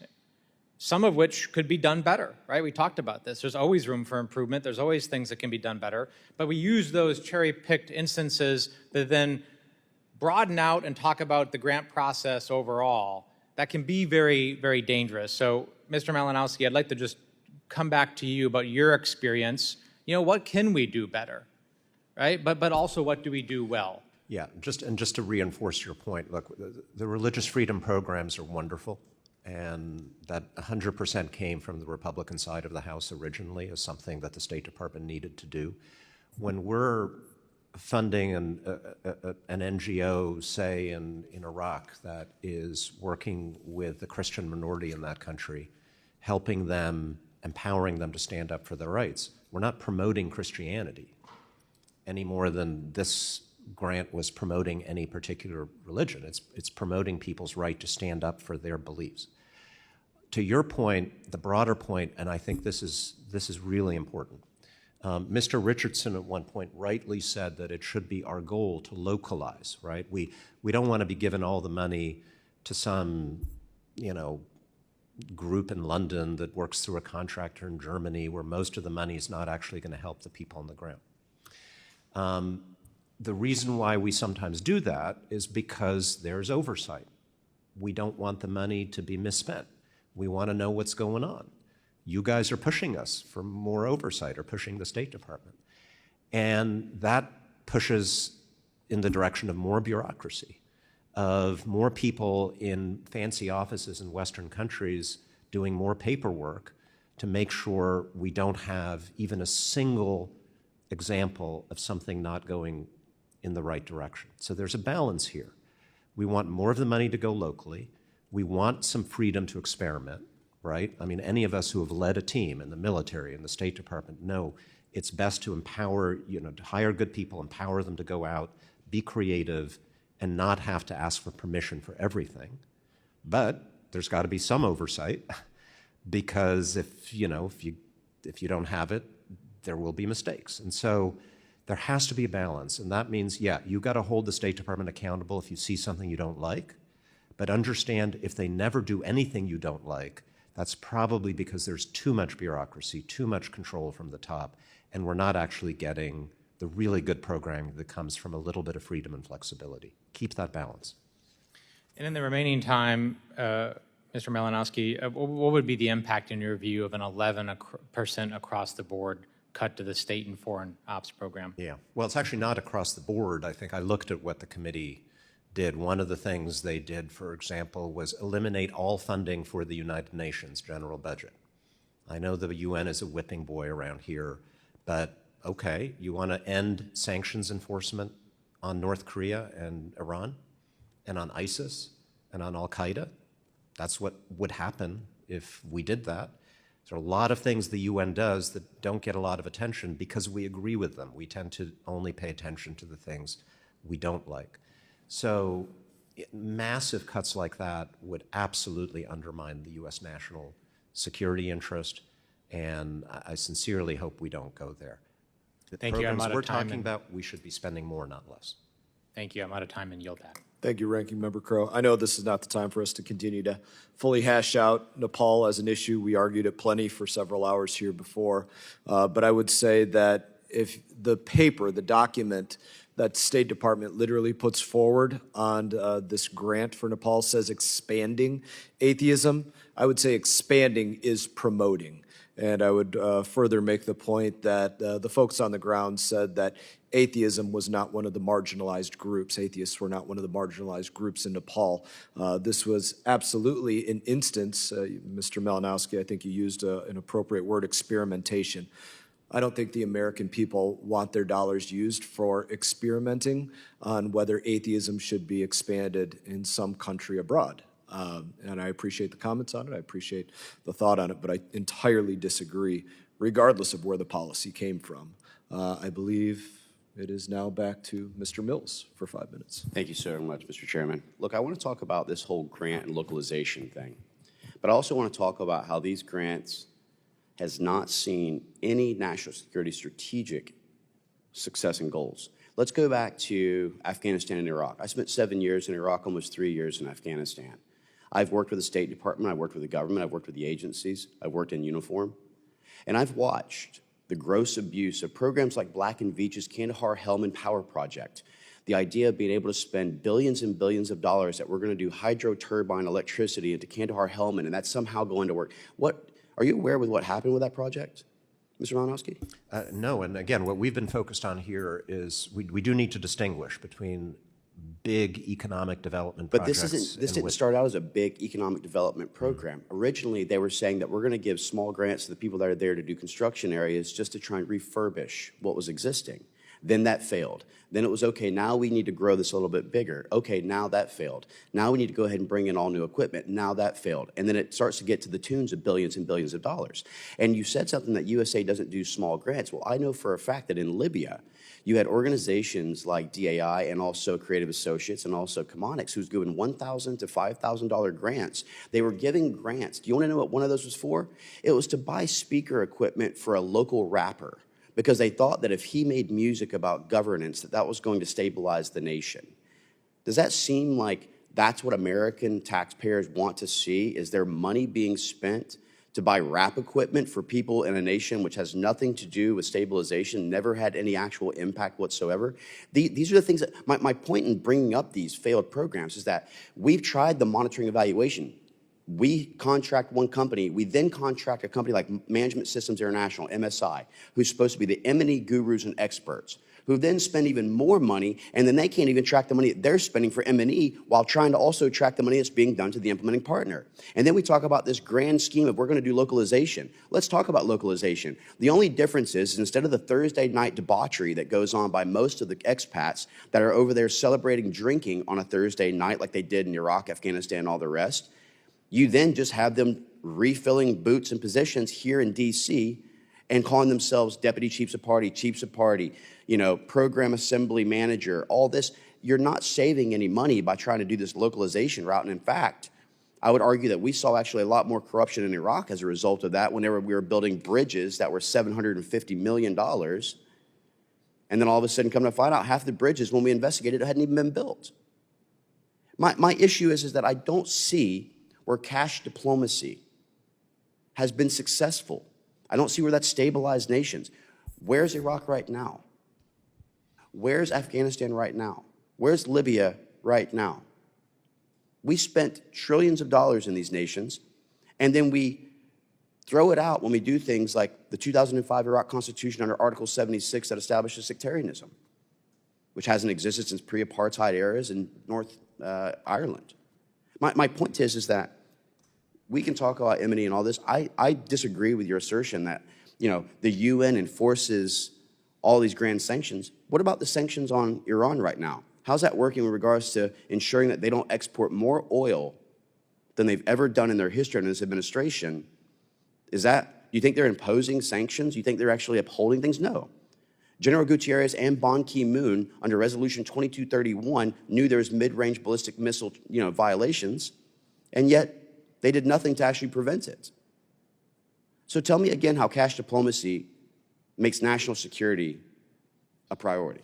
some of which could be done better, right? We talked about this. There's always room for improvement. There's always things that can be done better. But we use those cherry-picked instances that then broaden out and talk about the grant process overall. That can be very, very dangerous. So, Mr. Malinowski, I'd like to just come back to you about your experience. What can we do better, right? But also, what do we do well? Yeah, just to reinforce your point, look, the religious freedom programs are wonderful, and that 100% came from the Republican side of the House originally as something that the State Department needed to do. When we're funding an NGO, say, in Iraq that is working with the Christian minority in that country, helping them, empowering them to stand up for their rights, we're not promoting Christianity any more than this grant was promoting any particular religion. It's promoting people's right to stand up for their beliefs. To your point, the broader point, and I think this is really important, Mr. Richardson at one point rightly said that it should be our goal to localize, right? We don't want to be giving all the money to some, group in London that works through a contractor in Germany where most of the money is not actually going to help the people on the ground. The reason why we sometimes do that is because there's oversight. We don't want the money to be misspent. We want to know what's going on. You guys are pushing us for more oversight, or pushing the State Department. And that pushes in the direction of more bureaucracy, of more people in fancy offices in Western countries doing more paperwork to make sure we don't have even a single example of something not going in the right direction. So there's a balance here. We want more of the money to go locally. We want some freedom to experiment, right? I mean, any of us who have led a team in the military, in the State Department, know it's best to empower, to hire good people, empower them to go out, be creative, and not have to ask for permission for everything. But there's got to be some oversight because if you don't have it, there will be mistakes. And so there has to be a balance. And that means, yeah, you got to hold the State Department accountable if you see something you don't like. But understand if they never do anything you don't like, that's probably because there's too much bureaucracy, too much control from the top, and we're not actually getting the really good programming that comes from a little bit of freedom and flexibility. Keep that balance. And in the remaining time, Mr. Malinowski, what would be the impact in your view of an 11% across the board cut to the state and foreign ops program? Yeah, well, it's actually not across the board. I think I looked at what the committee did. One of the things they did, for example, was eliminate all funding for the United Nations general budget. I know the UN is a whipping boy around here, but okay, you want to end sanctions enforcement on North Korea and Iran and on ISIS and on Al-Qaeda? That's what would happen if we did that. There are a lot of things the UN does that don't get a lot of attention because we agree with them. We tend to only pay attention to the things we don't like. So massive cuts like that would absolutely undermine the U.S. national security interest, and I sincerely hope we don't go there. The Thank you. I'm programs out of we're time talking about, we should be spending more, not less. Thank you. I'm out of time and yield that. Thank you, Ranking Member Crow. I know this is not the time for us to continue to fully hash out Nepal as an issue. We argued it plenty for several hours here before. But I would say that if the paper, the document that State Department literally puts forward on this grant for Nepal says expanding atheism, I would say expanding is promoting. And I would further make the point that the folks on the ground said that atheism was not one of the marginalized groups. Atheists were not one of the marginalized groups in Nepal. This was absolutely an instance, Mr. Malinowski, I think you used an appropriate word, experimentation. I don't think the American people want their dollars used for experimenting on whether atheism should be expanded in some country abroad. And I appreciate the comments on it. I appreciate the thought on it, but I entirely disagree, regardless of where the policy came from. I believe it is now back to Mr. Mills for 5 minutes. Thank you so much, Mr. Chairman. Look, I want to talk about this whole grant and localization thing, but I also want to talk about how these grants has not seen any national security strategic success and goals. Let's go back to Afghanistan and Iraq. I spent 7 years in Iraq, almost 3 years in Afghanistan. I've worked with the State Department, I've worked with the government, I've worked with the agencies, I've worked in uniform, and I've watched the gross abuse of programs like Black and Veatch's Kandahar-Helmand Power Project. The idea of being able to spend billions and billions of dollars that we're going to do hydro turbine electricity into Kandahar-Helmand, and that's somehow going to work. Are you aware with what happened with that project, Mr. Malinowski? No, and again, what we've been focused on here is we do need to distinguish between big economic development But projects. this didn't start out as a big economic development program. Originally, they were saying that we're going to give small grants to the people that are there to do construction areas just to try and refurbish what was existing. Then that failed. Then it was, okay, now we need to grow this a little bit bigger. Okay, now that failed. Now we need to go ahead and bring in all new equipment. Now that failed. And then it starts to get to the tunes of billions and billions of dollars. And you said something that USA doesn't do small grants. Well, I know for a fact that in Libya, you had organizations like DAI and also Creative Associates and also Chemonics who's given $1,000 to $5,000 grants. They were giving grants. Do you want to know what one of those was for? It was to buy speaker equipment for a local rapper, because they thought that if he made music about governance, that was going to stabilize the nation. Does that seem like that's what American taxpayers want to see? Is there money being spent to buy rap equipment for people in a nation which has nothing to do with stabilization, never had any actual impact whatsoever? These are the things that, my point in bringing up these failed programs is that we've tried the monitoring evaluation. We contract one company, we then contract a company like Management Systems International, MSI, who's supposed to be the M&E gurus and experts, who then spend even more money, and then they can't even track the money that they're spending for M&E while trying to also track the money that's being done to the implementing partner. And then we talk about this grand scheme of we're going to do localization. Let's talk about localization. The only difference is instead of the Thursday night debauchery that goes on by most of the expats that are over there celebrating drinking on a Thursday night like they did in Iraq, Afghanistan, and all the rest, you then just have them refilling boots and positions here in D.C. and calling themselves deputy chiefs of party, program assembly manager, all this. You're not saving any money by trying to do this localization route. And in fact, I would argue that we saw actually a lot more corruption in Iraq as a result of that whenever we were building bridges that were $750 million. And then all of a sudden come to find out half the bridges when we investigated hadn't even been built. My issue is that I don't see where cash diplomacy has been successful. I don't see where that's stabilized nations. Where's Iraq right now? Where's Afghanistan right now? Where's Libya right now? We spent trillions of dollars in these nations, and then we throw it out when we do things like the 2005 Iraq Constitution under Article 76 that establishes sectarianism, which hasn't existed since pre-apartheid eras in North Ireland. My point is that we can talk about M&E and all this. I disagree with your assertion that the UN enforces all these grand sanctions. What about the sanctions on Iran right now? How's that working with regards to ensuring that they don't export more oil than they've ever done in their history under this administration? Do you think they're imposing sanctions? Do you think they're actually upholding things? No. General Gutierrez and Ban Ki-moon under Resolution 2231 knew there was mid-range ballistic missile violations, and yet they did nothing to actually prevent it. So tell me again how cash diplomacy makes national security a priority.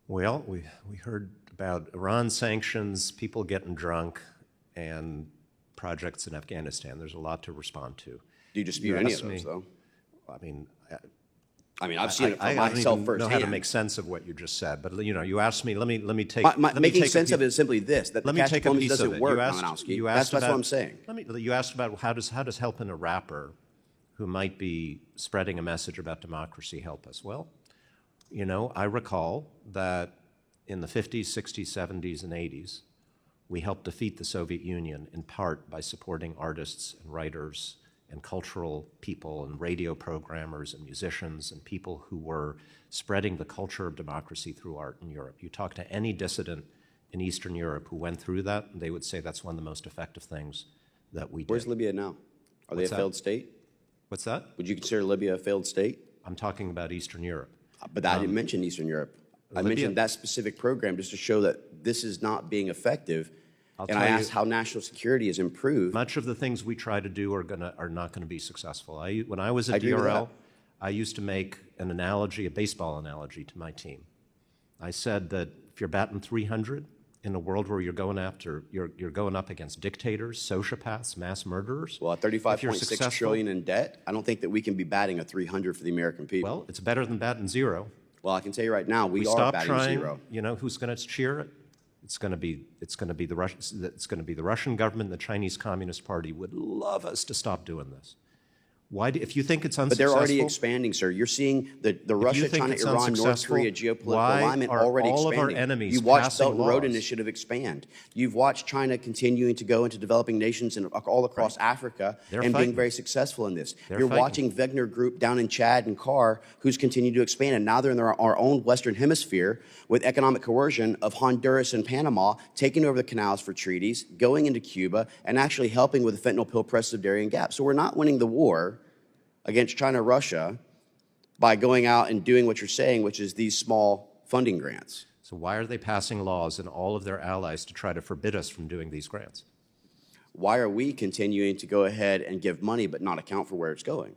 Well, we heard about Iran sanctions, people getting drunk, and projects in Afghanistan. There's a lot to respond to. Do you dispute any of those, though? I I've seen it for I myself don't even firsthand. know how to make sense of what you just said, but you asked me. Let me take. Making sense of it is simply this: that Let the me cash take a diplomacy piece of doesn't it. work, You asked Malinowski. That's what I'm saying. You asked about how does helping a rapper who might be spreading a message about democracy help us? Well, I recall that in the 50s, 60s, 70s, and 80s, we helped defeat the Soviet Union in part by supporting artists and writers and cultural people and radio programmers and musicians and people who were spreading the culture of democracy through art in Europe. You talk to any dissident in Eastern Europe who went through that, and they would say that's one of the most effective things that we did. Where's Libya now? Are they a failed state? What's that? Would you consider Libya a failed state? I'm talking about Eastern Europe. But I didn't mention Eastern Europe. I mentioned that specific program just to show that this is not being effective. And I asked how national security is improved. Much of the things we try to do are not going to be successful. When I was at agree with DRL, that. I used to make an analogy, a baseball analogy, to my team. I said that if you're batting 300 in a world where you're going up against dictators, sociopaths, mass murderers. Well, at if you're $35.6 trillion in debt, I don't think that we can be batting a 300 for the American people. Well, it's better than batting zero. Well, I can tell you right now, we are stop batting trying. zero. You know who's going to cheer it? It's going to be the Russian government. The Chinese Communist Party would love us to stop doing this. Why? If you think it's But unsuccessful, they're already expanding, sir. You're seeing the Russia, China, it's Iran, North unsuccessful, Korea geopolitical why alignment are already all of expanding. our enemies You've watched passing Belt and Road laws? Initiative expand. You've watched China continuing to go into developing nations all across Africa They're and fighting. being very successful in this. They're You're fighting. watching Wagner Group down in Chad and CAR, who's continued to expand, and now they're in our own Western Hemisphere with economic coercion of Honduras and Panama taking over the canals for treaties, going into Cuba, and actually helping with the fentanyl pill press of Darien Gap. So we're not winning the war against China, Russia, by going out and doing what you're saying, which is these small funding grants. So why are they passing laws and all of their allies to try to forbid us from doing these grants? Why are we continuing to go ahead and give money but not account for where it's going?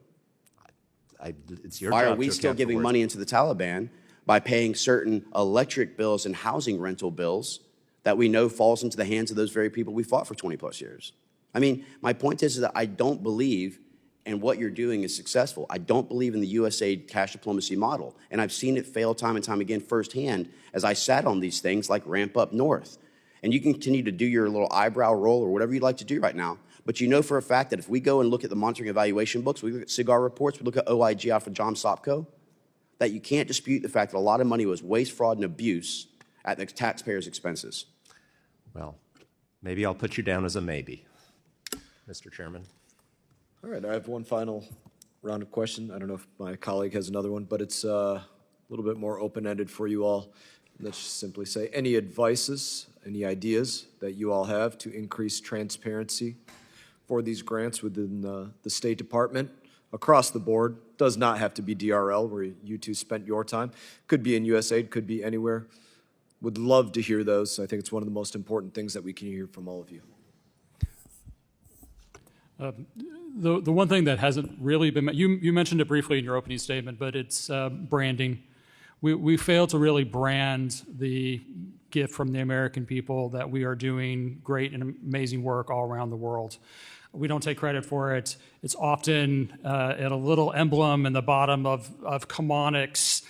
It's your Why job are we to still account for giving where- money into the Taliban by paying certain electric bills and housing rental bills that we know falls into the hands of those very people we fought for 20 plus years? I mean, my point is that I don't believe and what you're doing is successful. I don't believe in the USAID cash diplomacy model, and I've seen it fail time and time again firsthand as I sat on these things like Ramp Up North. And you can continue to do your little eyebrow roll or whatever you'd like to do right now, but you know for a fact that if we go and look at the monitoring evaluation books, we look at cigar reports, we look at OIG off of John Sopko, that you can't dispute the fact that a lot of money was waste, fraud, and abuse at the taxpayers' expenses? Well, maybe I'll put you down as a maybe, Mr. Chairman. All right, I have one final round of question. I don't know if my colleague has another one, but it's a little bit more open-ended for you all. Let's just simply say, any advices, any ideas that you all have to increase transparency for these grants within the State Department across the board? Does not have to be DRL, where you two spent your time. Could be in USAID, could be anywhere. Would love to hear those. I think it's one of the most important things that we can hear from all of you. The one thing that hasn't really been, you mentioned it briefly in your opening statement, but it's branding. We fail to really brand the gift from the American people that we are doing great and amazing work all around the world. We don't take credit for it. It's often at a little emblem in the bottom of Chemonics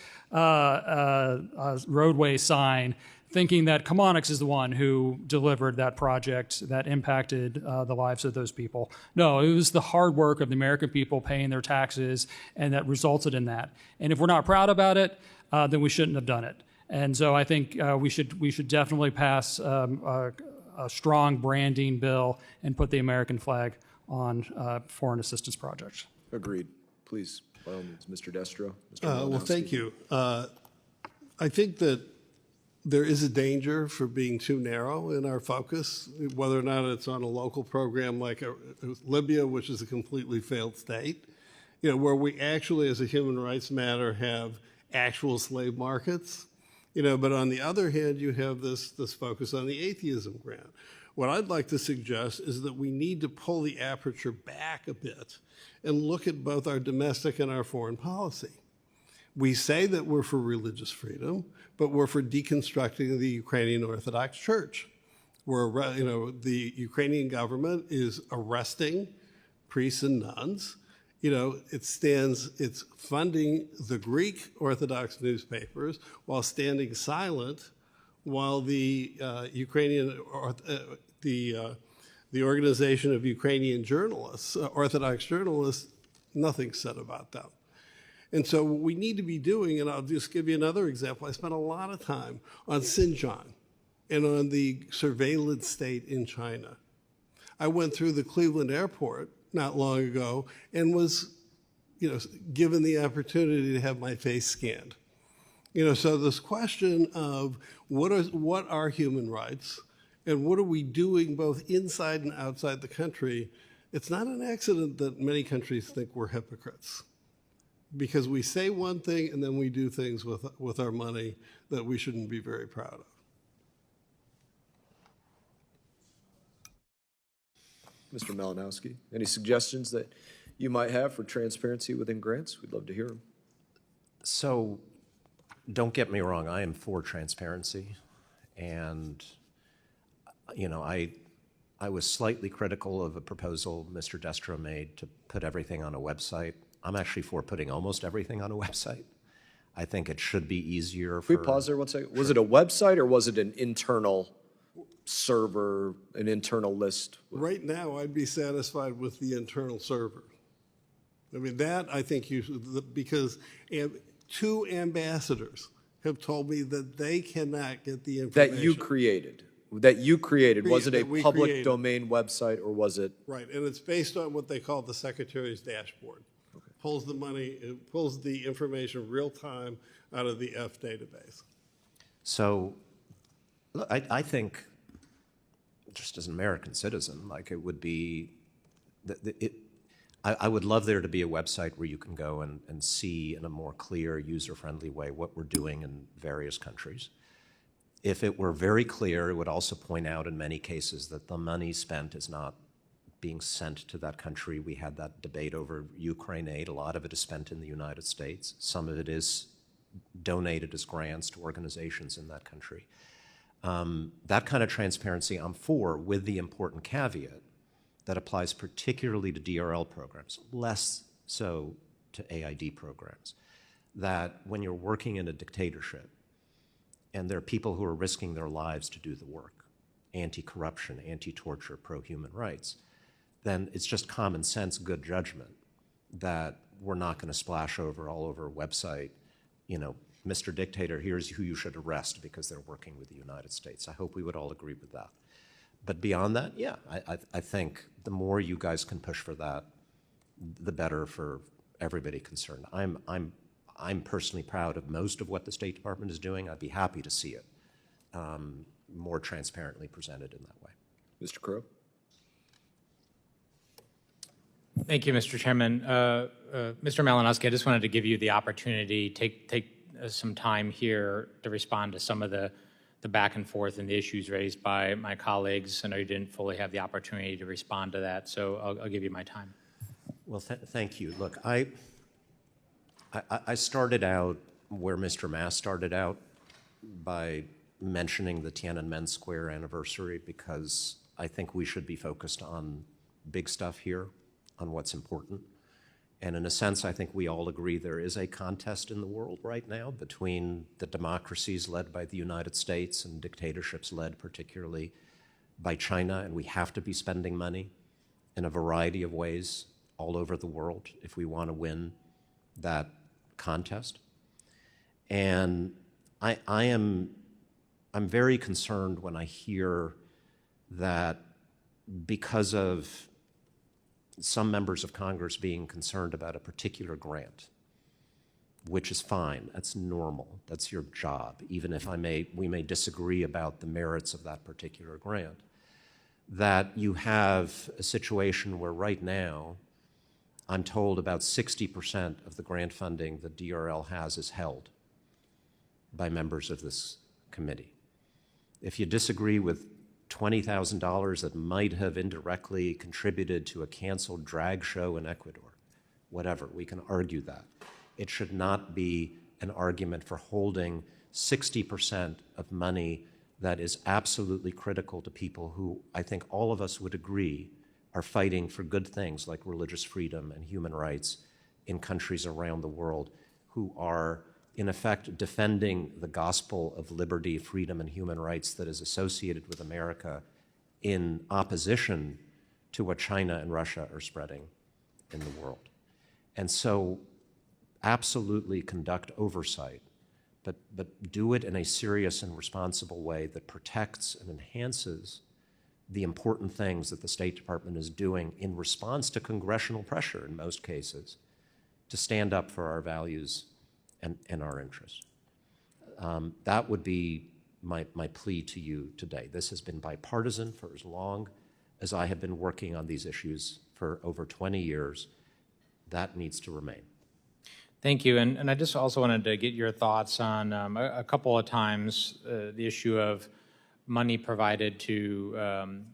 roadway sign, thinking that Chemonics is the one who delivered that project that impacted the lives of those people. No, it was the hard work of the American people paying their taxes, and that resulted in that. And if we're not proud about it, then we shouldn't have done it. And so I think we should definitely pass a strong branding bill and put the American flag on foreign assistance projects. Agreed. Please, by all means, Mr. Destro. Mr. Well, Malinowski. thank you. I think that there is a danger for being too narrow in our focus, whether or not it's on a local program like Libya, which is a completely failed state, where we actually, as a human rights matter, have actual slave markets. But on the other hand, you have this focus on the atheism grant. What I'd like to suggest is that we need to pull the aperture back a bit and look at both our domestic and our foreign policy. We say that we're for religious freedom, but we're for deconstructing the Ukrainian Orthodox Church. The Ukrainian government is arresting priests and nuns. It's funding the Greek Orthodox newspapers while standing silent while the the Organization of Ukrainian Journalists, Orthodox journalists, nothing's said about them. And so what we need to be doing, and I'll just give you another example, I spent a lot of time on Xinjiang and on the surveillance state in China. I went through the Cleveland airport not long ago and was, given the opportunity to have my face scanned. So this question of what are human rights and what are we doing both inside and outside the country, it's not an accident that many countries think we're hypocrites, because we say one thing and then we do things with our money that we shouldn't be very proud of. Mr. Malinowski, any suggestions that you might have for transparency within grants? We'd love to hear them. So don't get me wrong, I am for transparency. And, I was slightly critical of a proposal Mr. Destro made to put everything on a website. I'm actually for putting almost everything on a website. I think it should be easier for... Can we pause there one second? Was it a website or was it an internal server, an internal list? Right now, I'd be satisfied with the internal server. I mean, that I think because two ambassadors have told me that they cannot get the information. That you created. Was it a public domain website or was it? Right, and it's based on what they call the Secretary's dashboard. Okay. Pulls the money, it pulls the information real time out of the F database. So look, I think, just as an American citizen, it would be, I would love there to be a website where you can go and see in a more clear, user-friendly way what we're doing in various countries. If it were very clear, it would also point out in many cases that the money spent is not being sent to that country. We had that debate over Ukraine aid. A lot of it is spent in the United States. Some of it is donated as grants to organizations in that country. That kind of transparency I'm for, with the important caveat that applies particularly to DRL programs, less so to AID programs, that when you're working in a dictatorship and there are people who are risking their lives to do the work, anti-corruption, anti-torture, pro-human rights, then it's just common sense, good judgment that we're not going to splash over all over a website Mr. Dictator, here's who you should arrest because they're working with the United States. I hope we would all agree with that. But beyond that, yeah, I think the more you guys can push for that, the better for everybody concerned. I'm personally proud of most of what the State Department is doing. I'd be happy to see it more transparently presented in that way. Mr. Crow? Thank you, Mr. Chairman. Mr. Malinowski, I just wanted to give you the opportunity, take some time here to respond to some of the back and forth and the issues raised by my colleagues. I know you didn't fully have the opportunity to respond to that, so I'll give you my time. Well, thank you. Look, I started out where Mr. Mast started out by mentioning the Tiananmen Square anniversary because I think we should be focused on big stuff here, on what's important. And in a sense, I think we all agree there is a contest in the world right now between the democracies led by the United States and dictatorships led particularly by China, and we have to be spending money in a variety of ways all over the world if we want to win that contest. And I'm very concerned when I hear that because of some members of Congress being concerned about a particular grant, which is fine, that's normal, that's your job, even if we may disagree about the merits of that particular grant, that you have a situation where right now, I'm told about 60% of the grant funding that DRL has is held by members of this committee. If you disagree with $20,000 that might have indirectly contributed to a canceled drag show in Ecuador, whatever, we can argue that. It should not be an argument for holding 60% of money that is absolutely critical to people who I think all of us would agree are fighting for good things like religious freedom and human rights in countries around the world, who are in effect defending the gospel of liberty, freedom, and human rights that is associated with America in opposition to what China and Russia are spreading in the world. And so absolutely conduct oversight, but do it in a serious and responsible way that protects and enhances the important things that the State Department is doing in response to congressional pressure in most cases to stand up for our values and our interests. That would be my plea to you today. This has been bipartisan for as long as I have been working on these issues for over 20 years. That needs to remain. Thank you. And I just also wanted to get your thoughts on a couple of times the issue of money provided to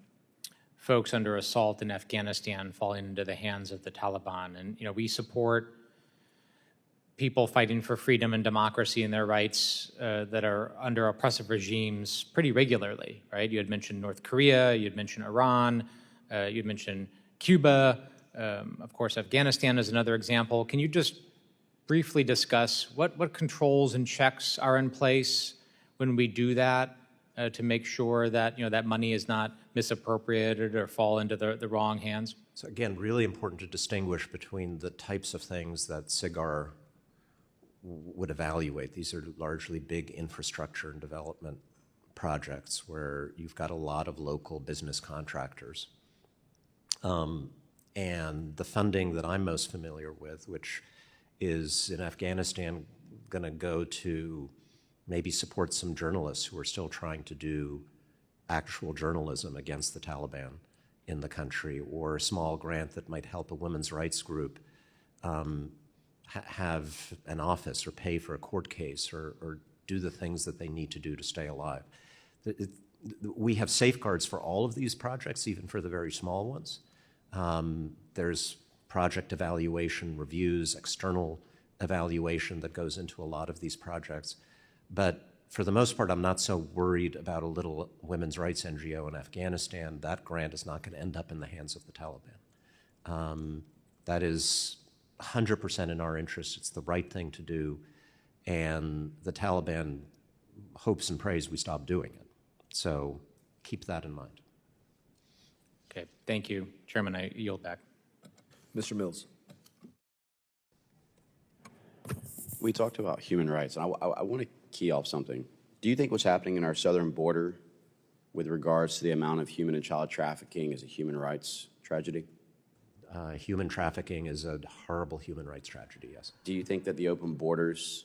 folks under assault in Afghanistan falling into the hands of the Taliban. And, we support people fighting for freedom and democracy and their rights that are under oppressive regimes pretty regularly, right? You had mentioned North Korea, you had mentioned Iran, you had mentioned Cuba, of course, Afghanistan is another example. Can you just briefly discuss what controls and checks are in place when we do that to make sure that, that money is not misappropriated or fall into the wrong hands? So again, really important to distinguish between the types of things that SIGAR would evaluate. These are largely big infrastructure and development projects where you've got a lot of local business contractors. And the funding that I'm most familiar with, which is in Afghanistan going to go to maybe support some journalists who are still trying to do actual journalism against the Taliban in the country, or a small grant that might help a women's rights group have an office or pay for a court case or do the things that they need to do to stay alive. We have safeguards for all of these projects, even for the very small ones. There's project evaluation, reviews, external evaluation that goes into a lot of these projects. But for the most part, I'm not so worried about a little women's rights NGO in Afghanistan. That grant is not going to end up in the hands of the Taliban. That is 100% in our interest. It's the right thing to do. And the Taliban hopes and prays we stop doing it. So keep that in mind. Okay, thank you. Chairman, I yield back. Mr. Mills. We talked about human rights, and I want to key off something. Do you think what's happening in our southern border with regards to the amount of human and child trafficking is a human rights tragedy? Human trafficking is a horrible human rights tragedy, yes. Do you think that the open borders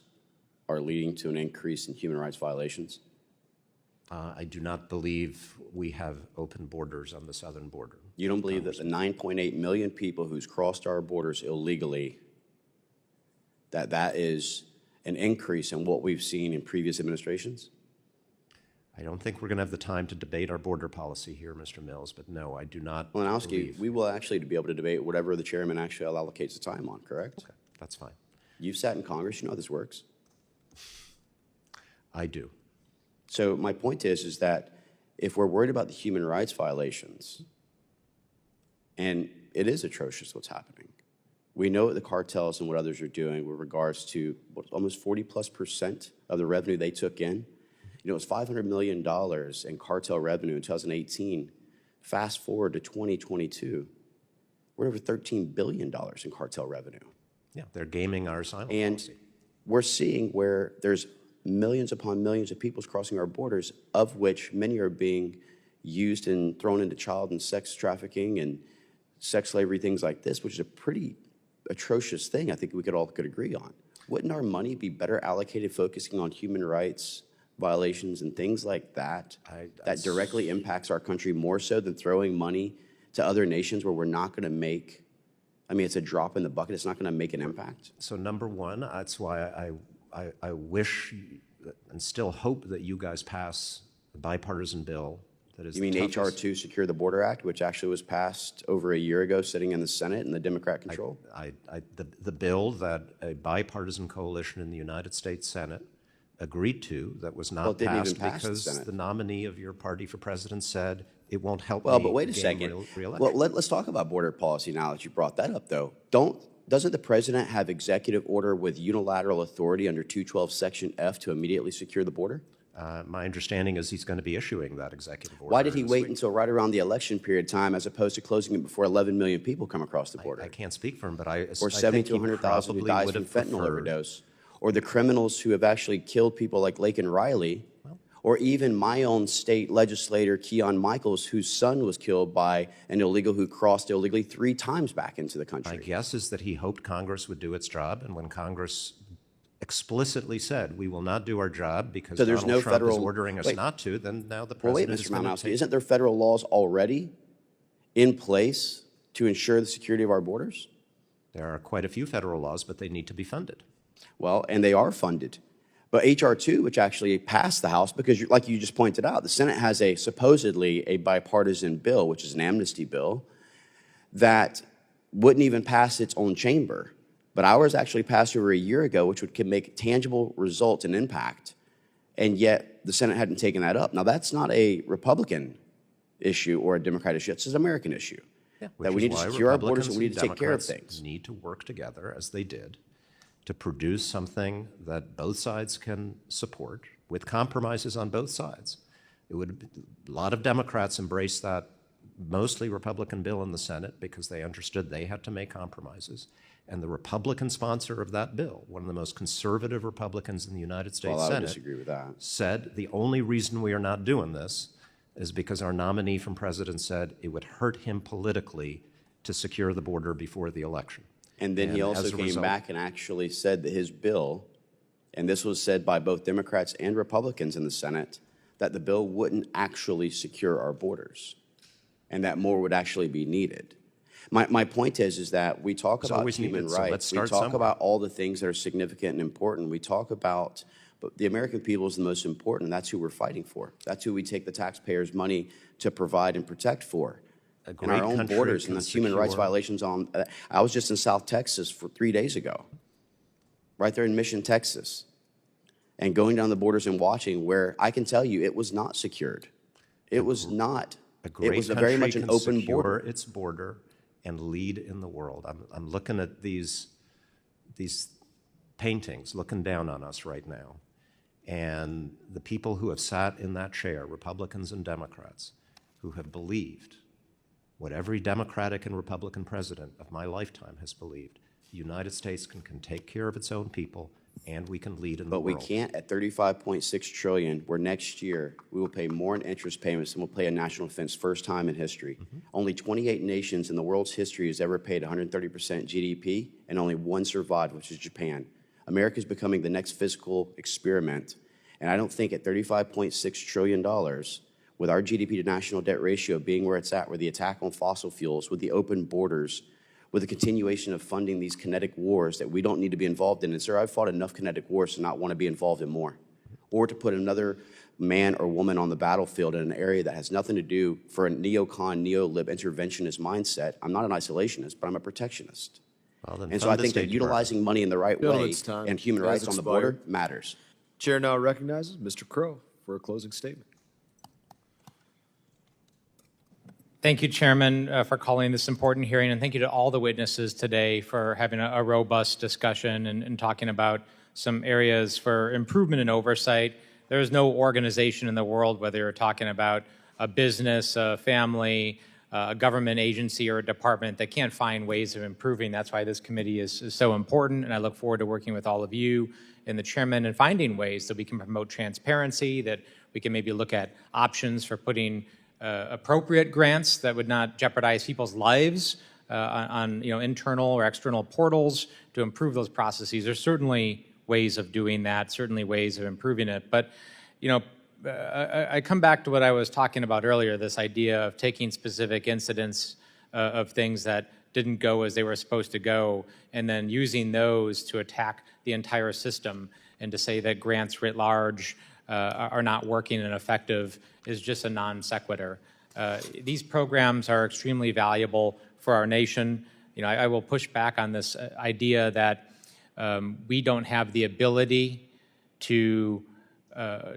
are leading to an increase in human rights violations? I do not believe we have open borders on the southern border. You don't believe that the 9.8 million people who's crossed our borders illegally, that is an increase in what we've seen in previous administrations? I don't think we're going to have the time to debate our border policy here, Mr. Mills, but no, I do not Well, I'll ask you, believe. we will actually be able to debate whatever the chairman actually allocates the time on, correct? Okay, that's fine. You've sat in Congress, you know how this works. I do. So my point is that if we're worried about the human rights violations, and it is atrocious what's happening, we know what the cartels and what others are doing with regards to almost 40+% of the revenue they took in. You know, it was $500 million in cartel revenue in 2018. Fast forward to 2022, we're over $13 billion in cartel revenue. Yeah, they're gaming our asylum And policy. we're seeing where there's millions upon millions of people crossing our borders, of which many are being used and thrown into child and sex trafficking and sex slavery, things like this, which is a pretty atrocious thing I think we could all agree on. Wouldn't our money be better allocated focusing on human rights violations and things like that that directly impacts our country more so than throwing money to other nations where we're not going to make, I mean, it's a drop in the bucket, it's not going to make an impact? So number one, that's why I wish and still hope that you guys pass a bipartisan bill that is You mean the H.R. toughest. 2 Secure the Border Act, which actually was passed over a year ago, sitting in the Senate in the Democrat control? The bill that a bipartisan coalition in the United States Senate agreed to that was Well, not it didn't even passed pass the because Senate. the nominee of your party for president said it won't help Well, me but wait a gain second. re-election. Well, let's talk about border policy now that you brought that up, though. Doesn't the president have executive order with unilateral authority under 212 Section F to immediately secure the border? My understanding is he's going to be issuing that executive order. Why did he this wait week. until right around the election period time as opposed to closing it before 11 million people come across the border? I can't speak for him, but I Or I 70 think to he 100,000 who probably dies would from have fentanyl preferred- overdose? Or the criminals who have actually killed people like Lake and Riley? Or even my own state legislator, Keon Michaels, whose son was killed by an illegal who crossed illegally 3 times back into the My country? guess is that he hoped Congress would do its job, and when Congress explicitly said, we will not do our job because So there's Donald no Trump is federal- ordering us wait. not to, then now the Well, wait, president is Mr. going to Malinowski, take... isn't there federal laws already in place to ensure the security of our borders? There are quite a few federal laws, but they need to be funded. Well, and they are funded. But H.R. 2, which actually passed the House, because like you just pointed out, the Senate has supposedly a bipartisan bill, which is an amnesty bill, that wouldn't even pass its own chamber. But ours actually passed over a year ago, which could make tangible results and impact. And yet the Senate hadn't taken that up. Now, that's not a Republican issue or a Democrat issue. It's an American issue. Yeah, That which we is need to why secure our borders and Republicans we need to take care of Democrats things. need to work together, as they did, to produce something that both sides can support with compromises on both sides. A lot of Democrats embraced that mostly Republican bill in the Senate because they understood they had to make compromises. And the Republican sponsor of that bill, one of the most conservative Republicans in the United States Well, I would Senate, disagree with that. said the only reason we are not doing this is because our nominee from president said it would hurt him politically to secure the border before the election. And then he And also as a came result- back and actually said that his bill, and this was said by both Democrats and Republicans in the Senate, that the bill wouldn't actually secure our borders and that more would actually be needed. My point is that we talk It's about always human needed, so let's rights. We start talk somewhere. about all the things that are significant and important. We talk about, but the American people is the most important. That's who we're fighting for. That's who we take the taxpayers' money to provide and protect for. A And great our own country borders can and the human rights secure- violations on. I was just in South Texas for 3 days ago, right there in Mission, Texas, and going down the borders and watching where I can tell you it was not secured. It was not. A It great was country very much an can open secure border. its border and lead in the world. I'm looking at these paintings looking down on us right now. And the people who have sat in that chair, Republicans and Democrats, who have believed what every Democratic and Republican president of my lifetime has believed, the United States can take care of its own people and we can lead in the But we world. can't at 35.6 trillion, where next year we will pay more in interest payments than we'll pay in national defense, first time in history. Only 28 nations in the world's history has ever paid 130% GDP, and only one survived, which is Japan. America is becoming the next fiscal experiment, and I don't think at $35.6 trillion, with our GDP to national debt ratio being where it's at, with the attack on fossil fuels, with the open borders, with the continuation of funding these kinetic wars that we don't need to be involved in. And sir, I've fought enough kinetic wars to not want to be involved in more, or to put another man or woman on the battlefield in an area that has nothing to do for a neocon, neo-lib interventionist mindset. I'm not an isolationist, but I'm a protectionist. Well, then And so fund I the think that State utilizing money in the right way Gentlemen's time and human has rights on the border expired. matters. Chair now recognizes Mr. Crow for a closing statement. Thank you, Chairman, for calling this important hearing, and thank you to all the witnesses today for having a robust discussion and talking about some areas for improvement and oversight. There is no organization in the world, whether you're talking about a business, a family, a government agency, or a department, that can't find ways of improving. That's why this committee is so important, and I look forward to working with all of you and the chairman and finding ways that we can promote transparency, that we can maybe look at options for putting appropriate grants that would not jeopardize people's lives on internal or external portals to improve those processes. There's certainly ways of doing that, certainly ways of improving it. But I come back to what I was talking about earlier, this idea of taking specific incidents of things that didn't go as they were supposed to go, and then using those to attack the entire system, and to say that grants writ large are not working and effective is just a non sequitur. These programs are extremely valuable for our nation. I will push back on this idea that we don't have the ability to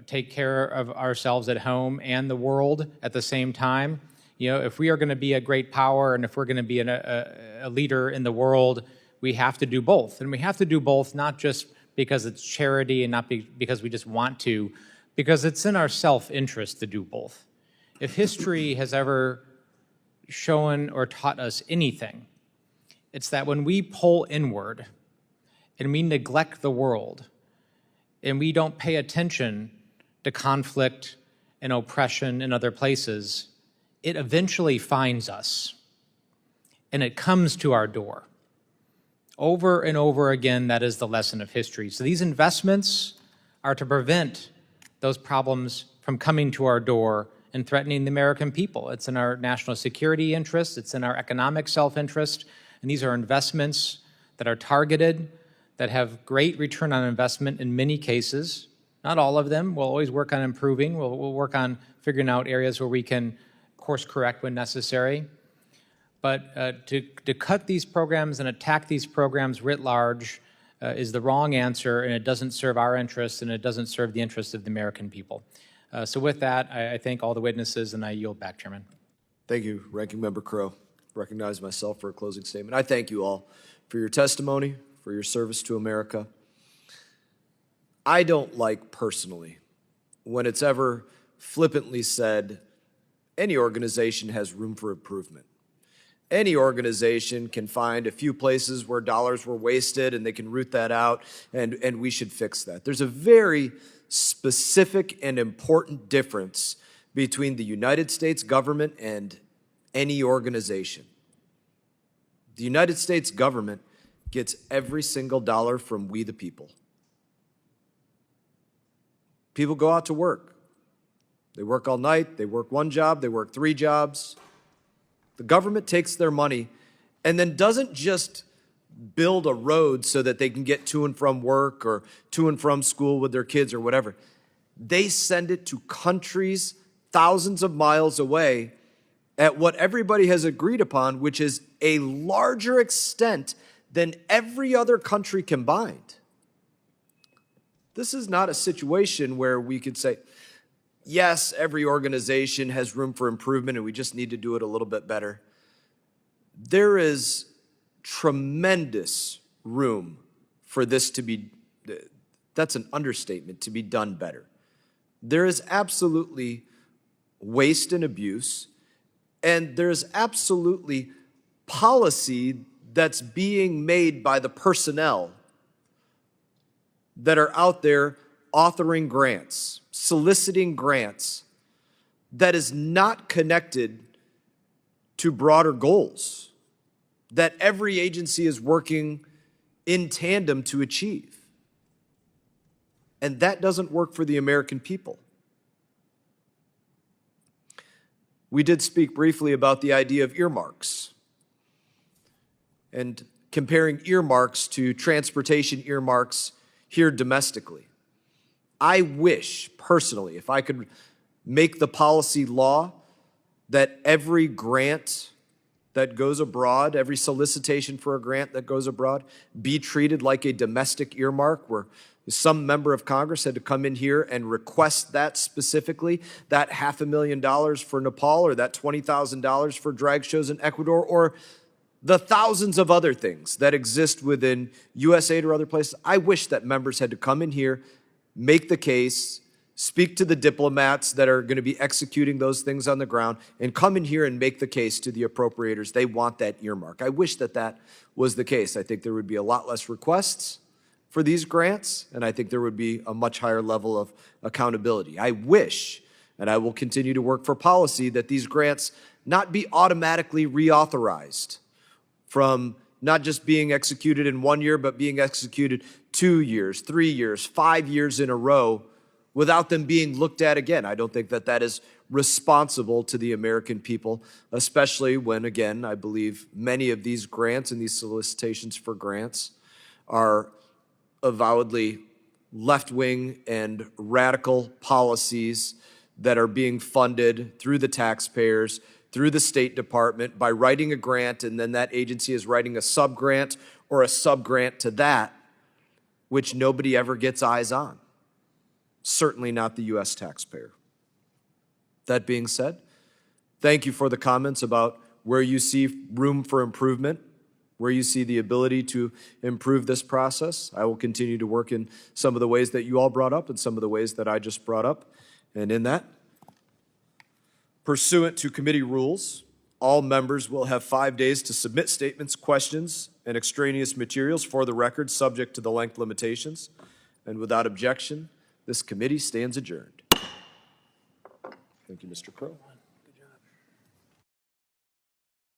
take care of ourselves at home and the world at the same time. If we are going to be a great power, and if we're going to be a leader in the world, we have to do both. And we have to do both not just because it's charity and not because we just want to, because it's in our self-interest to do both. If history has ever shown or taught us anything, it's that when we pull inward and we neglect the world and we don't pay attention to conflict and oppression in other places, it eventually finds us and it comes to our door. Over and over again, that is the lesson of history. So these investments are to prevent those problems from coming to our door and threatening the American people. It's in our national security interest, it's in our economic self-interest, and these are investments that are targeted, that have great return on investment in many cases. Not all of them. We'll always work on improving. We'll work on figuring out areas where we can course correct when necessary. But to cut these programs and attack these programs writ large is the wrong answer, and it doesn't serve our interests, and it doesn't serve the interests of the American people. So with that, I thank all the witnesses, and I yield back, Chairman. Thank you, Ranking Member Crow. Recognize myself for a closing statement. I thank you all for your testimony, for your service to America. I don't like personally when it's ever flippantly said any organization has room for improvement. Any organization can find a few places where dollars were wasted and they can root that out, and we should fix that. There's a very specific and important difference between the United States government and any organization. The United States government gets every single dollar from we the people. People go out to work. They work all night, they work one job, they work 3 jobs. The government takes their money and then doesn't just build a road so that they can get to and from work or to and from school with their kids or whatever. They send it to countries thousands of miles away at what everybody has agreed upon, which is a larger extent than every other country combined. This is not a situation where we could say, yes, every organization has room for improvement and we just need to do it a little bit better. There is tremendous room for this to be, that's an understatement, to be done better. There is absolutely waste and abuse, and there's absolutely policy that's being made by the personnel that are out there authoring grants, soliciting grants that is not connected to broader goals that every agency is working in tandem to achieve. And that doesn't work for the American people. We did speak briefly about the idea of earmarks and comparing earmarks to transportation earmarks here domestically. I wish, personally, if I could make the policy law that every grant that goes abroad, every solicitation for a grant that goes abroad, be treated like a domestic earmark where some member of Congress had to come in here and request that specifically, that $500,000 for Nepal or that $20,000 for drag shows in Ecuador or the thousands of other things that exist within USAID or other places. I wish that members had to come in here, make the case, speak to the diplomats that are going to be executing those things on the ground, and come in here and make the case to the appropriators. They want that earmark. I wish that that was the case. I think there would be a lot less requests for these grants, and I think there would be a much higher level of accountability. I wish, and I will continue to work for policy, that these grants not be automatically reauthorized from not just being executed in 1 year, but being executed 2 years, 3 years, 5 years in a row without them being looked at again. I don't think that that is responsible to the American people, especially when, again, I believe many of these grants and these solicitations for grants are avowedly left-wing and radical policies that are being funded through the taxpayers, through the State Department, by writing a grant, and then that agency is writing a sub-grant or a sub-grant to that, which nobody ever gets eyes on. Certainly not the U.S. taxpayer. That being said, thank you for the comments about where you see room for improvement, where you see the ability to improve this process. I will continue to work in some of the ways that you all brought up and some of the ways that I just brought up. And in that, pursuant to committee rules, all members will have 5 days to submit statements, questions, and extraneous materials for the record, subject to the length limitations. And without objection, this committee stands adjourned. Thank you, Mr. Crow.